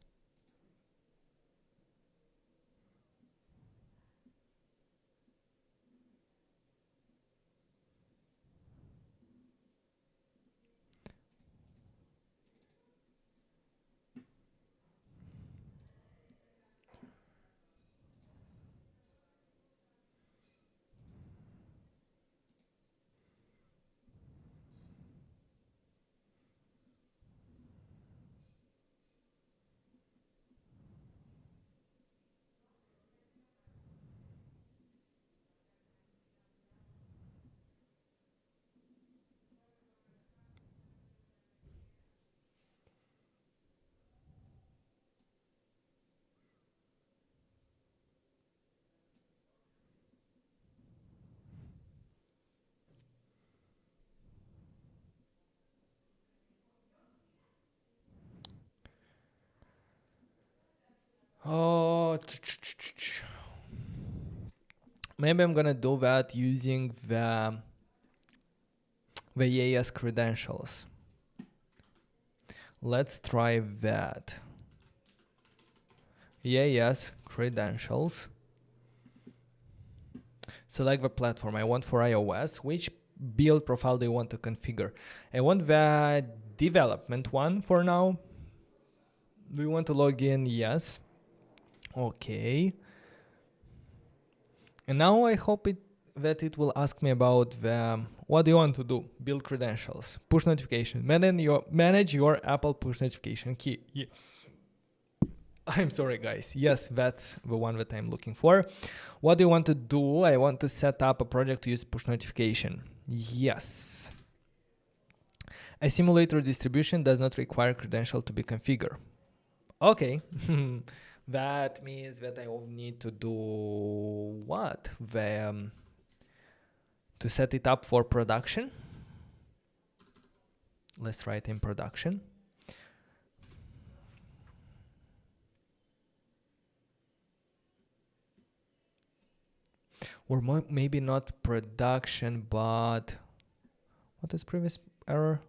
Oh, maybe I'm gonna do that using the EAS credentials. Let's try that. EAS credentials. Select the platform I want for iOS. Which build profile do you want to configure? I want the development one for now. Do you want to log in? Yes. Okay. And now I hope that it will ask me about the what do you want to do? Build credentials, push notifications, manage your Apple push notification key. Yeah. I'm sorry, guys. Yes, that's the one that I'm looking for. What do you want to do? I want to set up a project to use push notification. Yes. A simulator distribution does not require credential to be configured. Okay. That means that I will need to do what? To set it up for production. Let's write in production. Or maybe not production, but what is previous error?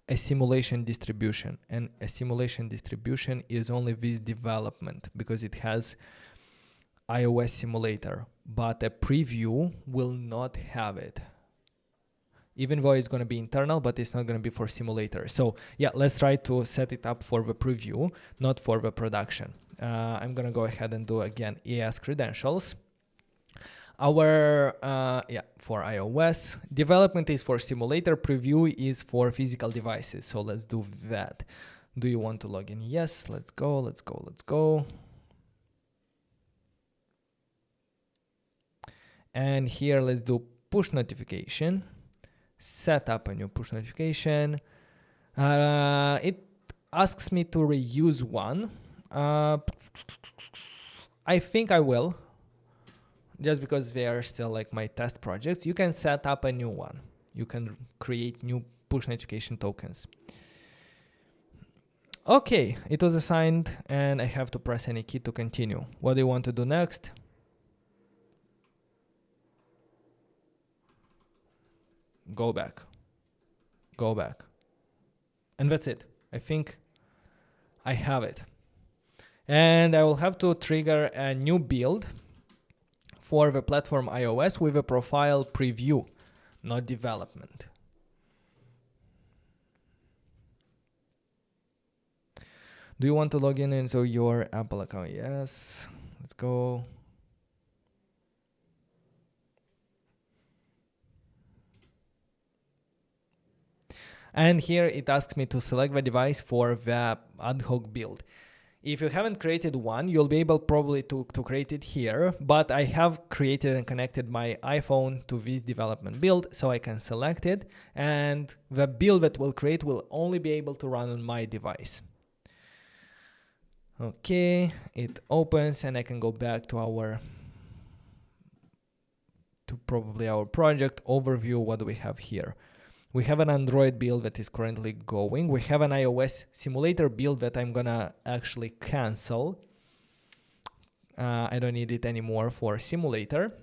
A simulation distribution. And a simulation distribution is only this development because it has iOS simulator, but a preview will not have it. Even though it's going to be internal, but it's not going to be for simulator. So yeah, let's try to set it up for the preview, not for the production. I'm going to go ahead and do again EAS credentials. Our, for iOS, development is for simulator, preview is for physical devices. So let's do that. Do you want to log in? Yes, let's go, let's go, let's go. And here, let's do push notification. Set up a new push notification. It asks me to reuse one. I think I will. Just because they are still like my test projects. You can set up a new one. You can create new push notification tokens. Okay, it was assigned and I have to press any key to continue. What do you want to do next? Go back. Go back. And that's it. I think I have it. And I will have to trigger a new build for the platform iOS with a profile preview, not development. Do you want to log in into your Apple account? Yes. Let's go. And here it asks me to select the device for the ad hoc build. If you haven't created one, you'll be able probably to create it here, but I have created and connected my iPhone to this development build, so I can select it, and the build that we'll create will only be able to run on my device. Okay, it opens and I can go back to probably our project overview. What do we have here? We have an Android build that is currently going. We have an iOS simulator build that I'm gonna actually cancel. I don't need it anymore for simulator.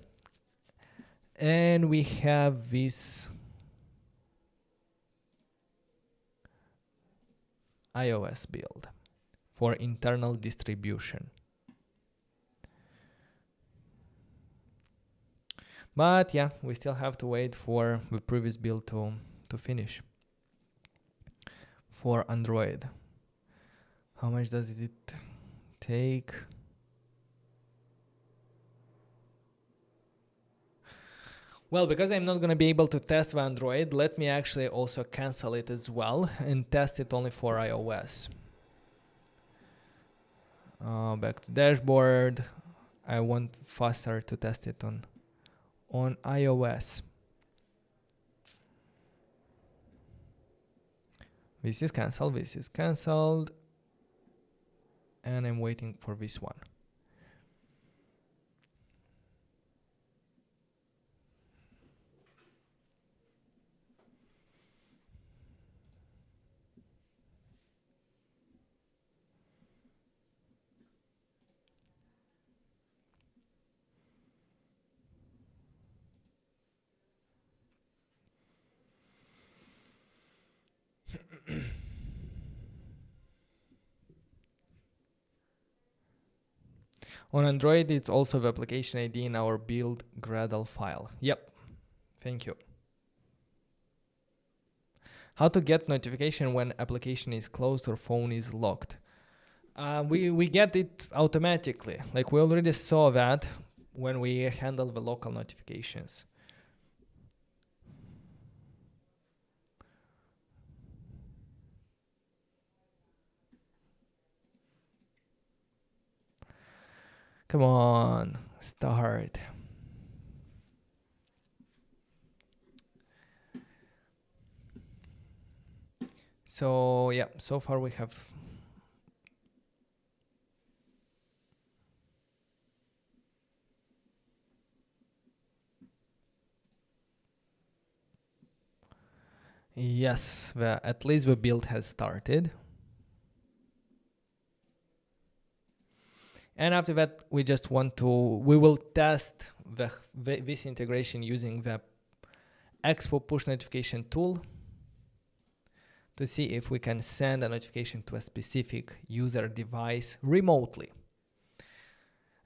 And we have this iOS build for internal distribution. But yeah, we still have to wait for the previous build to finish for Android. How much does it take? Well, because I'm not going to be able to test the Android, let me actually also cancel it as well and test it only for iOS. Back to dashboard. I want faster to test it on iOS. This is cancelled, and I'm waiting for this one. On Android, it's also the application ID in our build Gradle file. Yep, thank you. How to get notification when application is closed or phone is locked? We get it automatically. Like we already saw that when we handle the local notifications. Come on, start. So yeah, so far we have yes, at least the build has started. And after that, we will test this integration using the Expo push notification tool to see if we can send a notification to a specific user device remotely.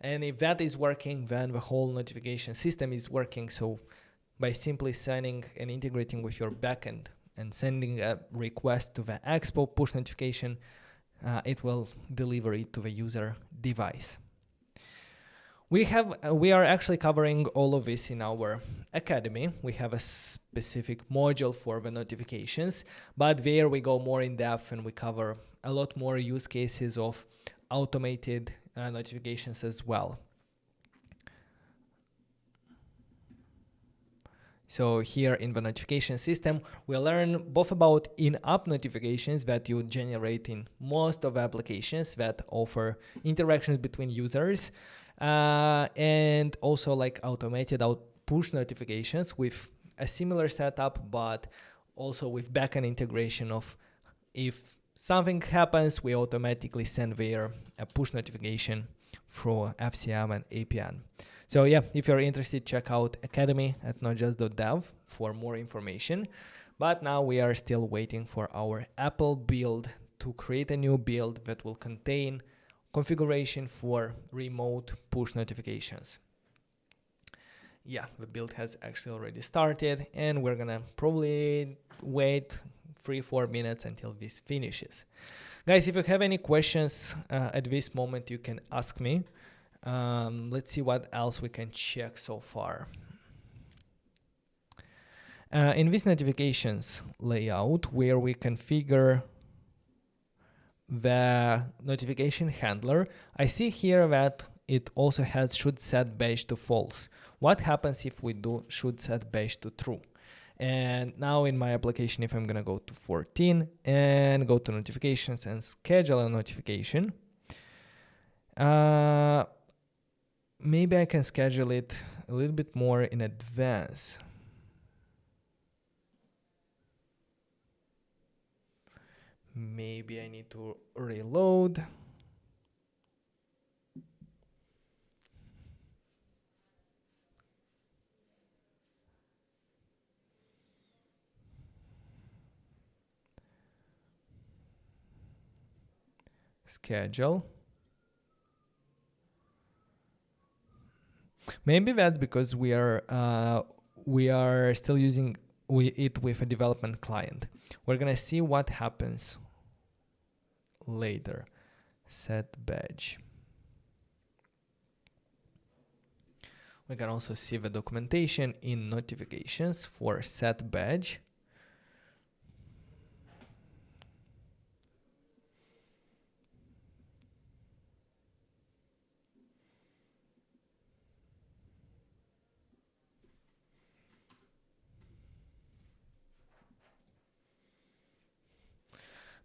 And if that is working, then the whole notification system is working. So by simply signing and integrating with your backend and sending a request to the Expo push notification, it will deliver it to the user device. We are actually covering all of this in our Academy. We have a specific module for the notifications, but there we go more in depth and we cover a lot more use cases of automated notifications as well. So here in the notification system, we learn both about in-app notifications that you generate in most of the applications that offer interactions between users, and also like automated push notifications with a similar setup, but also with backend integration of if something happens, we automatically send there a push notification through FCM and APN. So yeah, if you're interested, check out Academy at notjust.dev for more information. But now we are still waiting for our Apple build to create a new build that will contain configuration for remote push notifications. Yeah, the build has actually already started and we're gonna probably wait 3-4 minutes until this finishes. Guys, if you have any questions at this moment, you can ask me. Let's see what else we can check so far. In this notifications layout, where we configure the notification handler, I see here that it also has should set badge to false. What happens if we do should set badge to true? And now in my application, if I'm gonna go to 14 and go to notifications and schedule a notification, maybe I can schedule it a little bit more in advance. Maybe I need to reload. Schedule. Maybe that's because we are still using it with a development client. We're gonna see what happens later. Set badge. We can also see the documentation in notifications for set badge.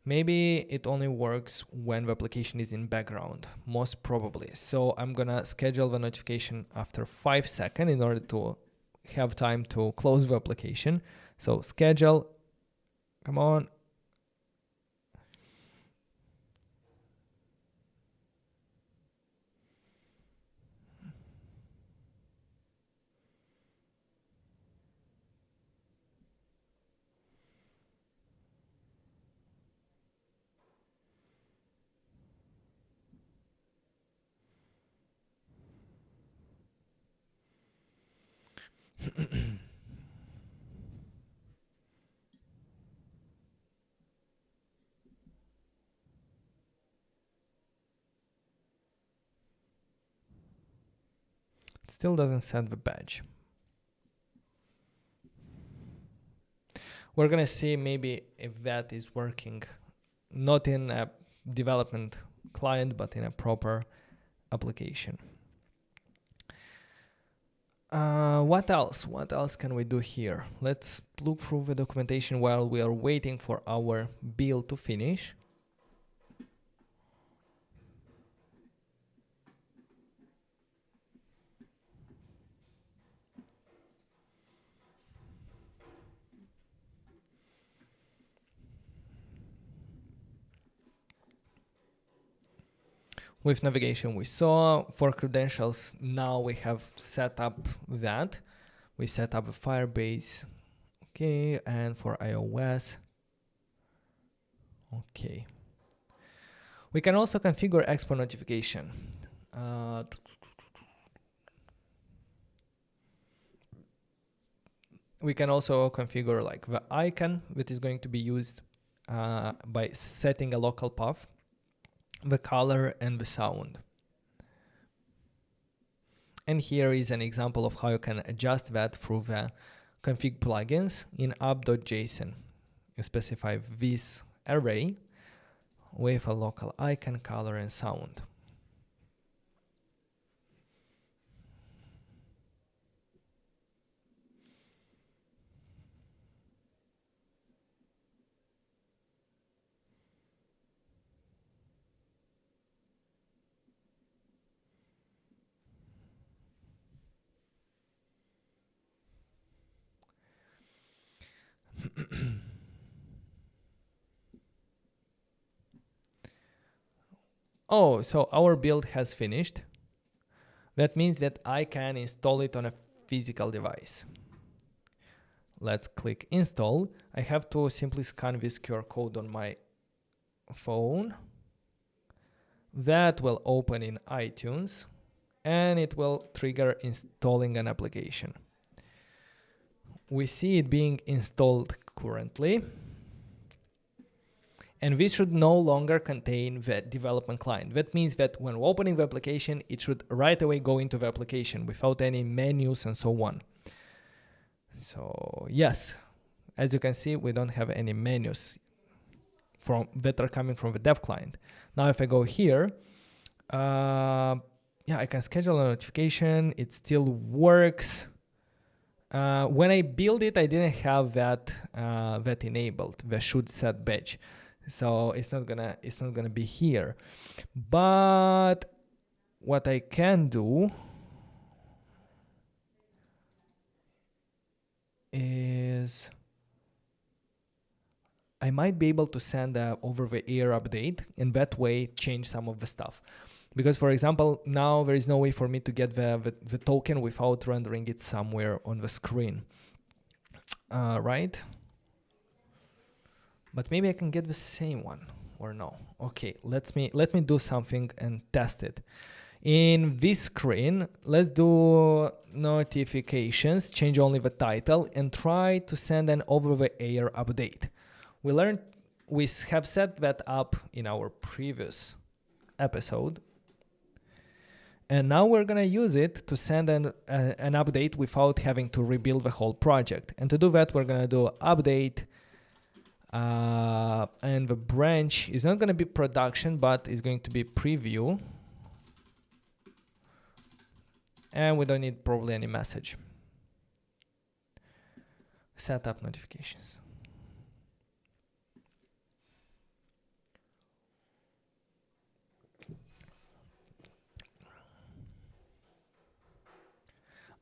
Maybe it only works when the application is in background, most probably. So I'm gonna schedule the notification after 5 seconds in order to have time to close the application. So schedule, come on. Still doesn't set the badge. We're gonna see maybe if that is working, not in a development client, but in a proper application. What else? What else can we do here? Let's look through the documentation while we are waiting for our build to finish. With navigation we saw. For credentials, now we have set up that. We set up a Firebase, okay, and for iOS, okay. We can also configure Expo notification. We can also configure like the icon that is going to be used by setting a local path, the color and the sound. And here is an example of how you can adjust that through the config plugins in up.json. You specify this array with a local icon, color and sound. Oh, so our build has finished. That means that I can install it on a physical device. Let's click install. I have to simply scan this QR code on my phone. That will open in iTunes and it will trigger installing an application. We see it being installed currently. And this should no longer contain the development client. That means that when we're opening the application, it should right away go into the application without any menus and so on. So yes, as you can see, we don't have any menus that are coming from the dev client. Now, if I go here, yeah, I can schedule a notification. It still works. When I build it, I didn't have that enabled, the should set badge. So it's not gonna be here. But what I can do is I might be able to send a over the air update, and that way change some of the stuff. Because, for example, now there is no way for me to get the token without rendering it somewhere on the screen, right? But maybe I can get the same one, or no. Okay, let me do something and test it. In this screen, let's do notifications, change only the title, and try to send an over-the-air update. We have set that up in our previous episode. And now we're gonna use it to send an update without having to rebuild the whole project. And to do that, we're gonna do update, and the branch is not gonna be production, but is going to be preview. And we don't need probably any message. Set up notifications.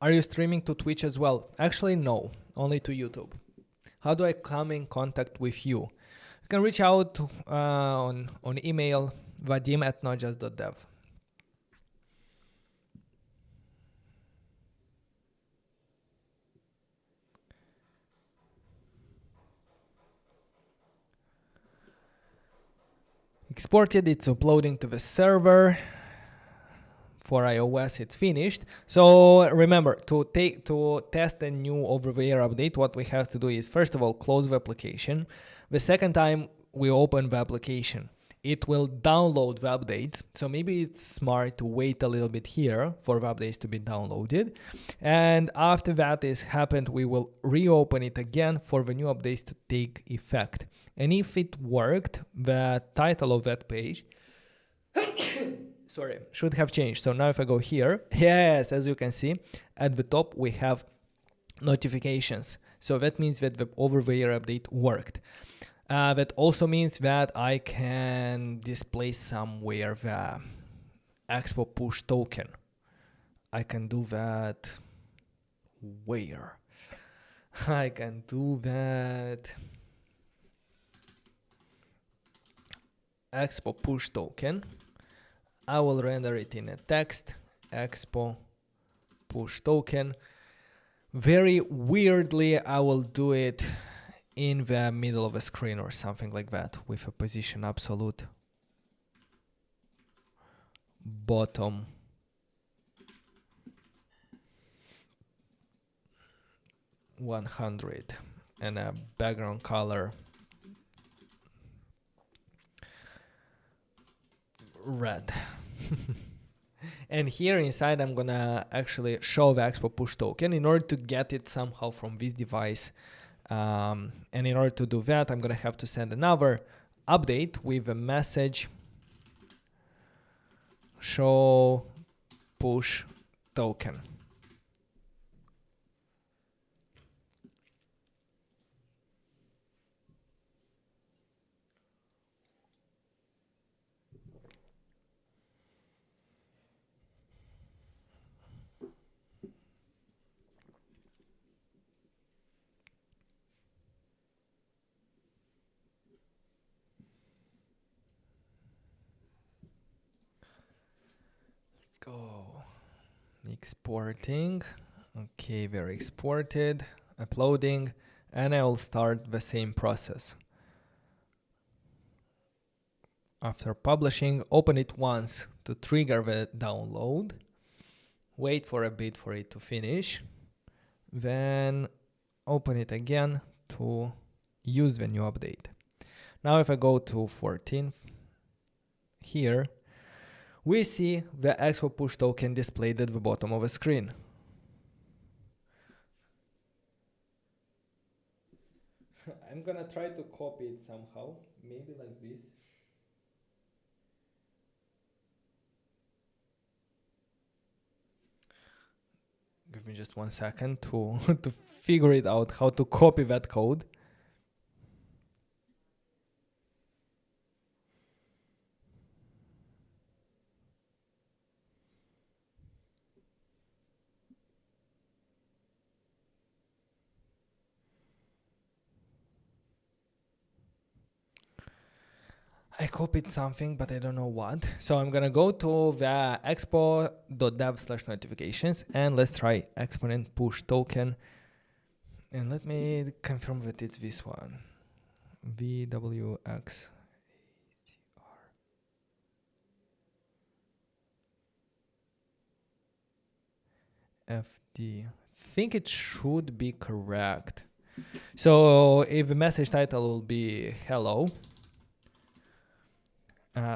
Are you streaming to Twitch as well? Actually, no, only to YouTube. How do I come in contact with you? You can reach out on email, vadim@notjust.dev. Exported, it's uploading to the server. For iOS, it's finished. So remember, to test a new over-the-air update, what we have to do is, first of all, close the application. The second time we open the application, it will download the updates. So maybe it's smart to wait a little bit here for the updates to be downloaded. And after that is happened, we will reopen it again for the new updates to take effect. And if it worked, the title of that page sorry, should have changed. So now if I go here, yes, as you can see, at the top we have notifications. So that means that the over-the-air update worked. That also means that I can display somewhere the Expo push token. I can do that where? I can do that Expo push token. I will render it in a text, Expo push token. Very weirdly, I will do it in the middle of a screen or something like that with a position absolute bottom. $100 and a background color red. And here inside I'm gonna actually show the Expo push token in order to get it somehow from this device. And in order to do that, I'm gonna have to send another update with a message show push token. Go exporting. Okay, we're exported, uploading, and I will start the same process. After publishing, open it once to trigger the download, wait for a bit for it to finish, then open it again to use the new update. Now if I go to 14th, here, we see the Expo push token displayed at the bottom of the screen. I'm gonna try to copy it somehow, maybe like this. Give me just 1 second to, to figure it out, how to copy that code. I copied something, but I don't know what. So I'm gonna go to the expo.dev/notifications and let's try exponent push token. And let me confirm that it's this one. VWX FD. Think it should be correct. So if the message title will be hello,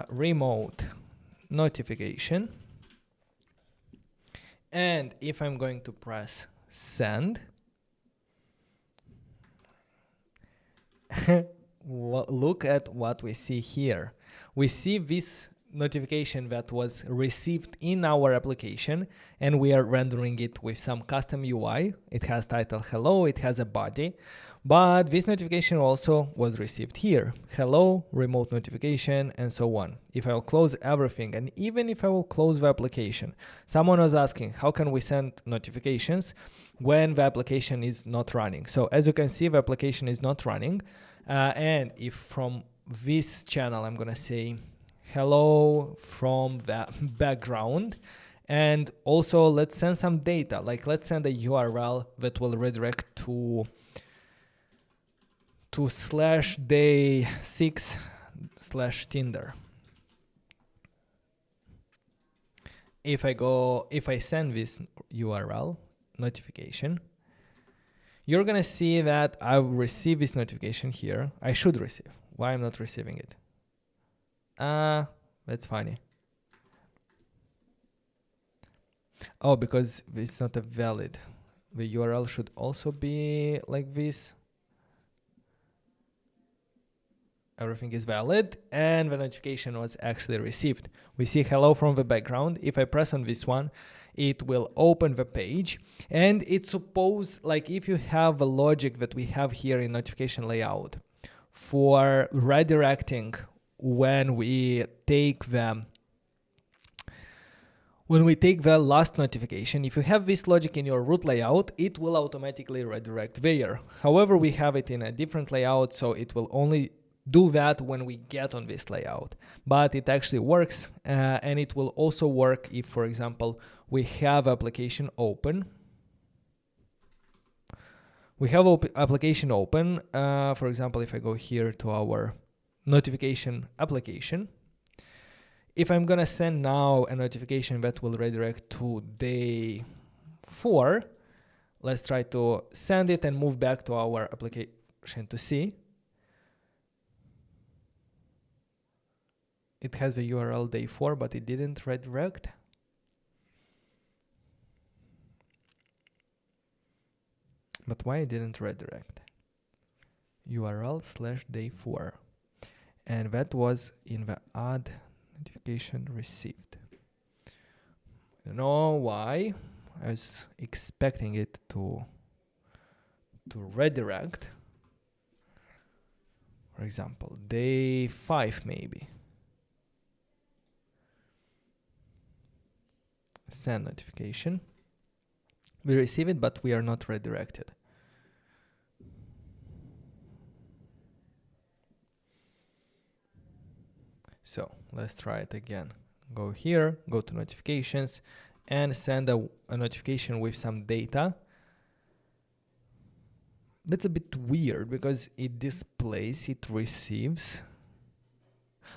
remote notification, and if I'm going to press send, look at what we see here. We see this notification that was received in our application, and we are rendering it with some custom UI. It has title hello, it has a body, but this notification also was received here. Hello, remote notification, and so on. If I will close everything, and even if I will close the application, someone was asking, how can we send notifications when the application is not running? So as you can see, the application is not running. And if from this channel, I'm gonna say hello from the background, and also let's send some data, like let's send a URL that will redirect to /day6/Tinder. If I send this URL notification, you're gonna see that I will receive this notification here. I should receive. Why I'm not receiving it? That's funny. Oh, because it's not a valid. The URL should also be like this. Everything is valid, and the notification was actually received. We see hello from the background. If I press on this one, it will open the page, and it's supposed, like if you have the logic that we have here in notification layout for redirecting when we take the last notification, if you have this logic in your root layout, it will automatically redirect there. However, we have it in a different layout, so it will only do that when we get on this layout. But it actually works, and it will also work if, for example, we have application open. We have application open. For example, if I go here to our notification application, if I'm gonna send now a notification that will redirect to day 4, let's try to send it and move back to our application to see. It has the URL day 4, but it didn't redirect. But why it didn't redirect? URL/day 4. And that was in the add notification received. I don't know why. I was expecting it to redirect. For example, day 5 maybe. Send notification. We receive it, but we are not redirected. So let's try it again. Go here, go to notifications, and send a notification with some data. That's a bit weird because it displays, it receives.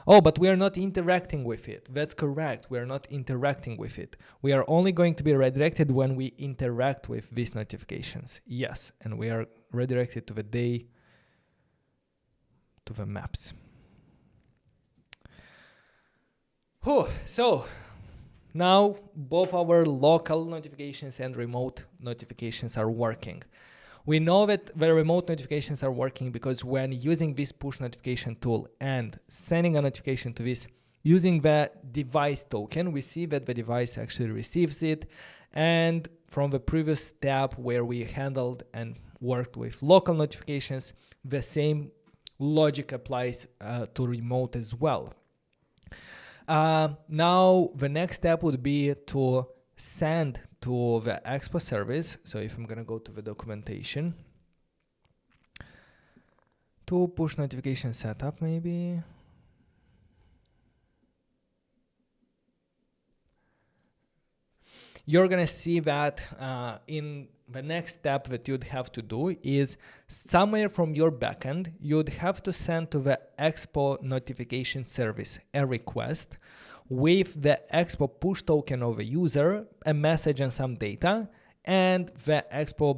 Oh, but we are not interacting with it. That's correct. We are not interacting with it. We are only going to be redirected when we interact with these notifications. Yes, and we are redirected to the day to the maps. So now both our local notifications and remote notifications are working. We know that the remote notifications are working because when using this push notification tool and sending a notification to this using the device token, we see that the device actually receives it. And from the previous step where we handled and worked with local notifications, the same logic applies to remote as well. Now the next step would be to send to the Expo service. So if I'm going to go to the documentation, to push notification setup maybe. You're going to see that in the next step that you'd have to do is somewhere from your backend, you'd have to send to the Expo notification service a request with the Expo push token of a user, a message and some data, and the Expo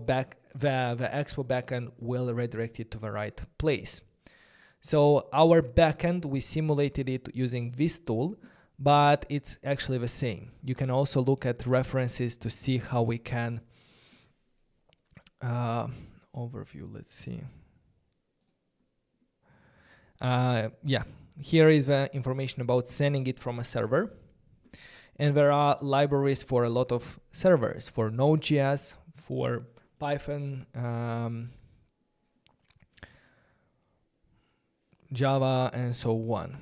backend will redirect it to the right place. So our backend, we simulated it using this tool, but it's actually the same. You can also look at references to see how we can overview. Let's see. Yeah, here is the information about sending it from a server. And there are libraries for a lot of servers, for Node.js, for Python, Java, and so on.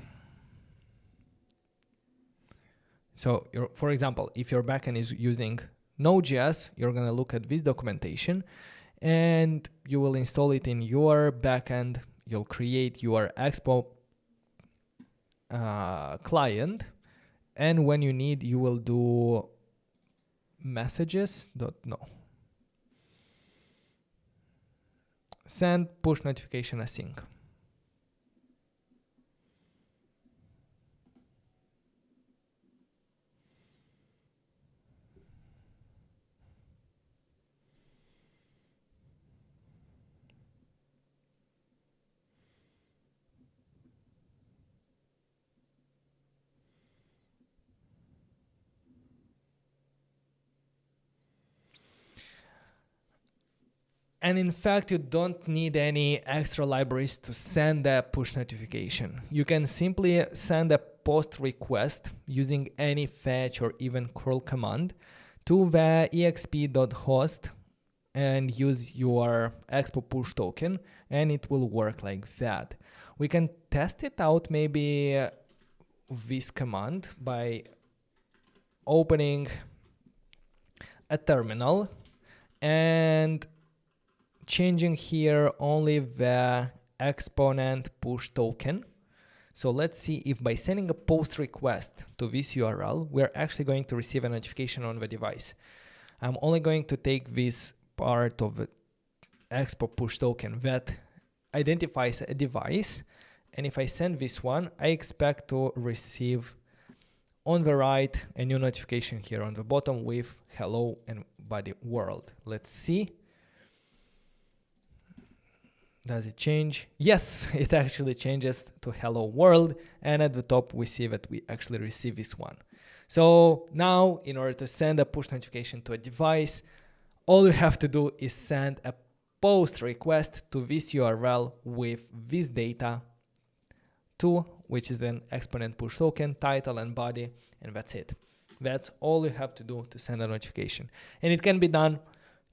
So, for example, if your backend is using Node.js, you're going to look at this documentation and you will install it in your backend. You'll create your Expo client. And when you need, you will do messages.no. Send push notification async. And in fact, you don't need any extra libraries to send a push notification. You can simply send a post request using any fetch or even curl command to the exp.host and use your Expo push token, and it will work like that. We can test it out maybe this command by opening a terminal and changing here only the exponent push token. So let's see if by sending a post request to this URL, we're actually going to receive a notification on the device. I'm only going to take this part of the Expo push token that identifies a device. And if I send this one, I expect to receive on the right a new notification here on the bottom with hello and body world. Let's see. Does it change? Yes, it actually changes to hello world. And at the top, we see that we actually receive this one. So now, in order to send a push notification to a device, all you have to do is send a post request to this URL with this data to, which is then exponent push token, title and body, and that's it. That's all you have to do to send a notification. And it can be done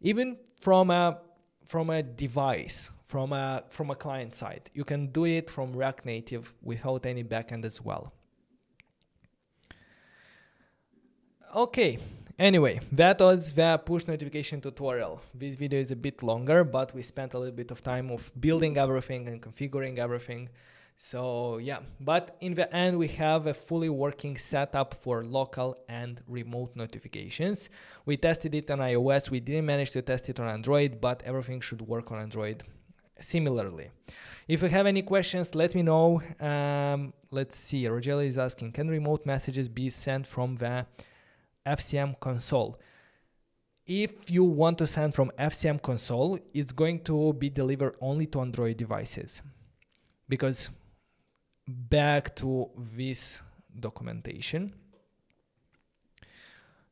even from a device, from a client side. You can do it from React Native without any backend as well. Okay, anyway, that was the push notification tutorial. This video is a bit longer, but we spent a little bit of time of building everything and configuring everything. So yeah, but in the end, we have a fully working setup for local and remote notifications. We tested it on iOS. We didn't manage to test it on Android, but everything should work on Android similarly. If you have any questions, let me know. Let's see, Rogelio is asking, can remote messages be sent from the FCM console? If you want to send from FCM console, it's going to be delivered only to Android devices. because back to this documentation,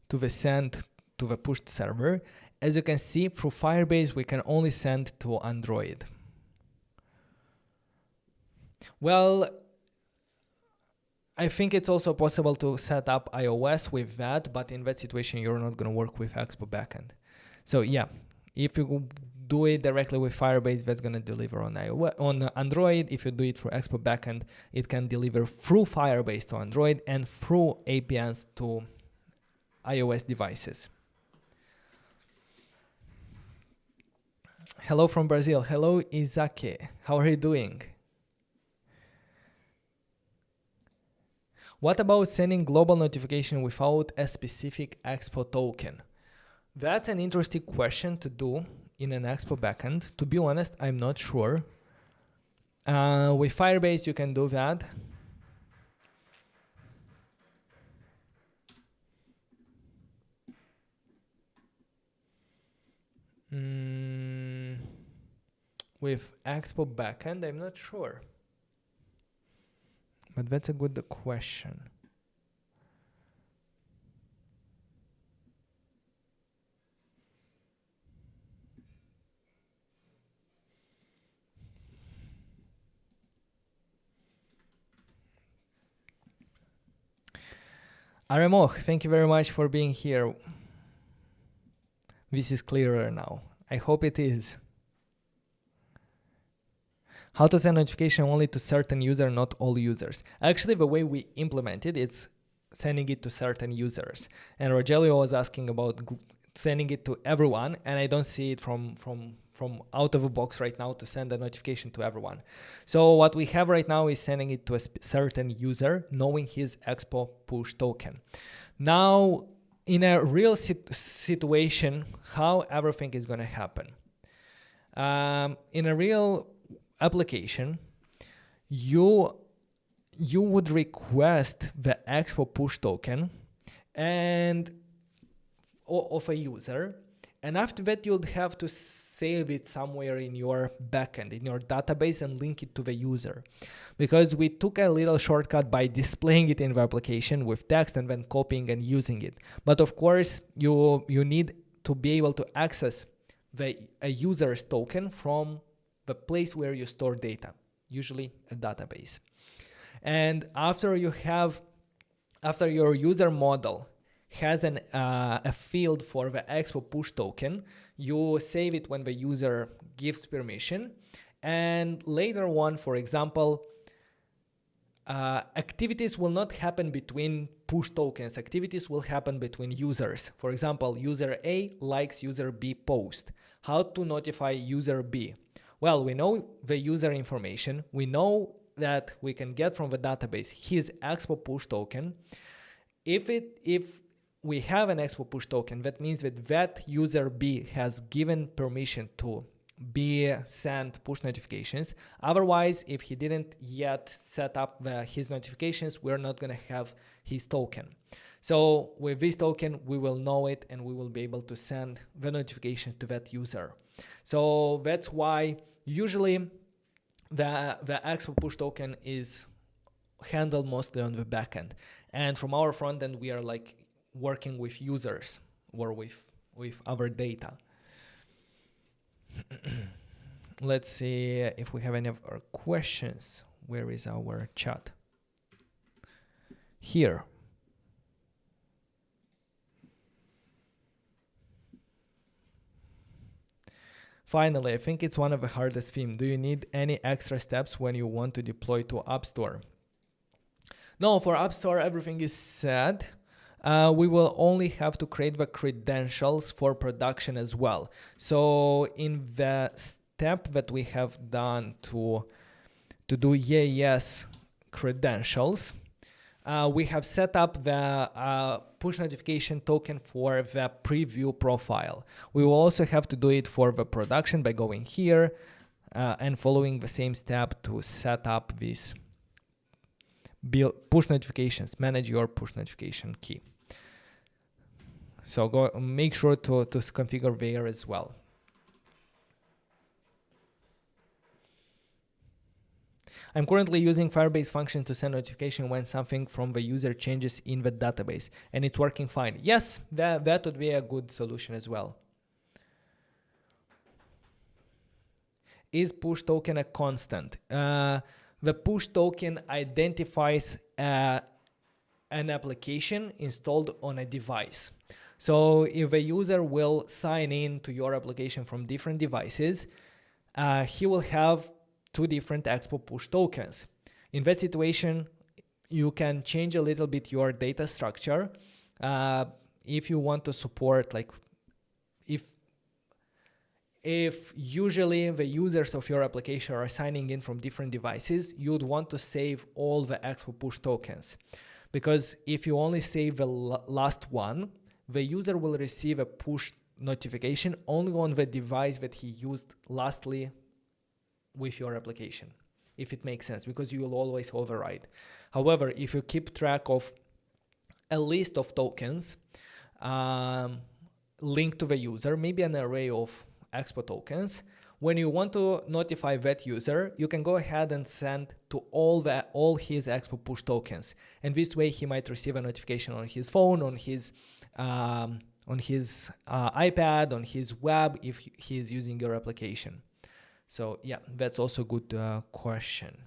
to the send to the pushed server, as you can see, through Firebase, we can only send to Android. Well, I think it's also possible to set up iOS with that, but in that situation, you're not going to work with Expo backend. So yeah, if you do it directly with Firebase, that's going to deliver on iOS, on Android. If you do it through Expo backend, it can deliver through Firebase to Android and through APNs to iOS devices. Hello from Brazil. Hello, Izake. How are you doing? What about sending global notification without a specific Expo token? That's an interesting question to do in an Expo backend. To be honest, I'm not sure. With Firebase, you can do that. With Expo backend, I'm not sure. But that's a good question. Aremoch, thank you very much for being here. This is clearer now. I hope it is. How to send notification only to certain user, not all users. Actually, the way we implement it is sending it to certain users. And Rogelio was asking about sending it to everyone, and I don't see it from out of the box right now to send a notification to everyone. So what we have right now is sending it to a certain user, knowing his Expo push token. Now, in a real situation, how everything is going to happen. In a real application, you would request the Expo push token and of a user, and after that you'd have to save it somewhere in your backend, in your database, and link it to the user. Because we took a little shortcut by displaying it in the application with text and then copying and using it. But of course, you need to be able to access a user's token from the place where you store data, usually a database. And after your user model has a field for the Expo push token, you save it when the user gives permission. And later on, for example, activities will not happen between push tokens. Activities will happen between users. For example, user A likes user B post. How to notify user B? Well, we know the user information. We know that we can get from the database his Expo push token. If we have an Expo push token, that means that user B has given permission to be sent push notifications. Otherwise, if he didn't yet set up his notifications, we're not going to have his token. So with this token, we will know it and we will be able to send the notification to that user. So that's why usually the Expo push token is handled mostly on the backend. And from our front end, we are like working with users or with our data. Let's see if we have any other questions. Where is our chat? Here. Finally, I think it's one of the hardest themes. Do you need any extra steps when you want to deploy to App Store? No, for App Store, everything is set. We will only have to create the credentials for production as well. So in the step that we have done to do EAS credentials, we have set up the push notification token for the preview profile. We will also have to do it for the production by going here and following the same step to set up this push notifications, manage your push notification key. So go make sure to configure there as well. I'm currently using Firebase function to send notification when something from the user changes in the database, and it's working fine. Yes, that would be a good solution as well. Is push token a constant? The push token identifies an application installed on a device. So if a user will sign in to your application from different devices, he will have two different Expo push tokens. In that situation, you can change a little bit your data structure. If you want to support, like, if usually the users of your application are signing in from different devices, you'd want to save all the Expo push tokens. Because if you only save the last one, the user will receive a push notification only on the device that he used lastly with your application, if it makes sense, because you will always override. However, if you keep track of a list of tokens linked to the user, maybe an array of Expo tokens, when you want to notify that user, you can go ahead and send to all his Expo push tokens. And this way he might receive a notification on his phone, on his iPad, on his web, if he is using your application. So yeah, that's also a good question.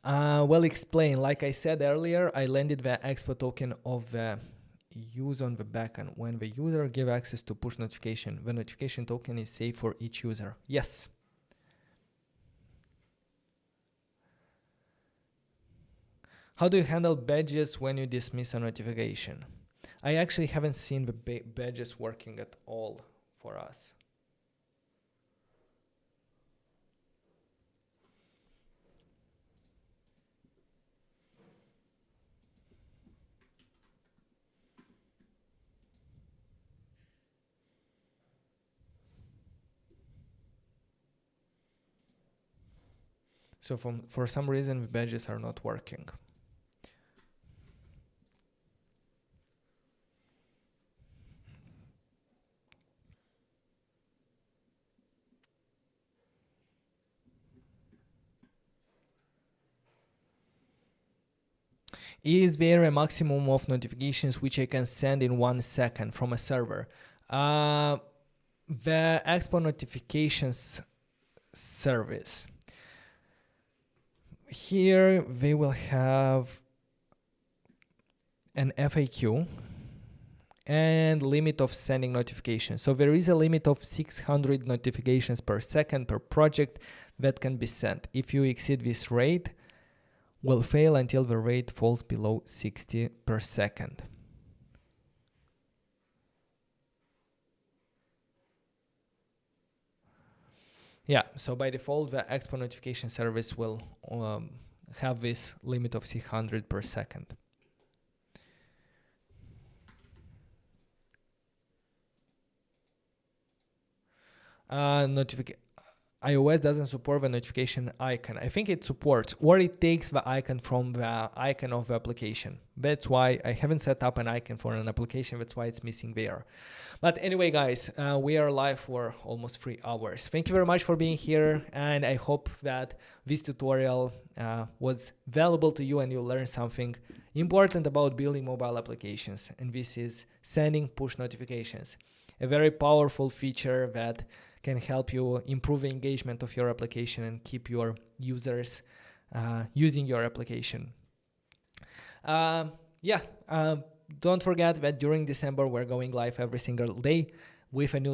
Well explained. Like I said earlier, I landed the Expo token of the use on the backend. When the user give access to push notification, the notification token is saved for each user. Yes. How do you handle badges when you dismiss a notification? I actually haven't seen the badges working at all for us. So for some reason, the badges are not working. Is there a maximum of notifications which I can send in 1 second from a server? The Expo notifications service. Here they will have an FAQ and limit of sending notifications. So there is a limit of 600 notifications per second per project that can be sent. If you exceed this rate, will fail until the rate falls below 60 per second. Yeah, so by default, the Expo notification service will have this limit of 600 per second. iOS doesn't support the notification icon. I think it supports, or it takes the icon from the icon of the application. That's why I haven't set up an icon for an application. That's why it's missing there. But anyway, guys, we are live for almost 3 hours. Thank you very much for being here. And I hope that this tutorial was valuable to you and you learned something important about building mobile applications. And this is sending push notifications, a very powerful feature that can help you improve the engagement of your application and keep your users using your application. Don't forget that during December, we're going live every single day with a new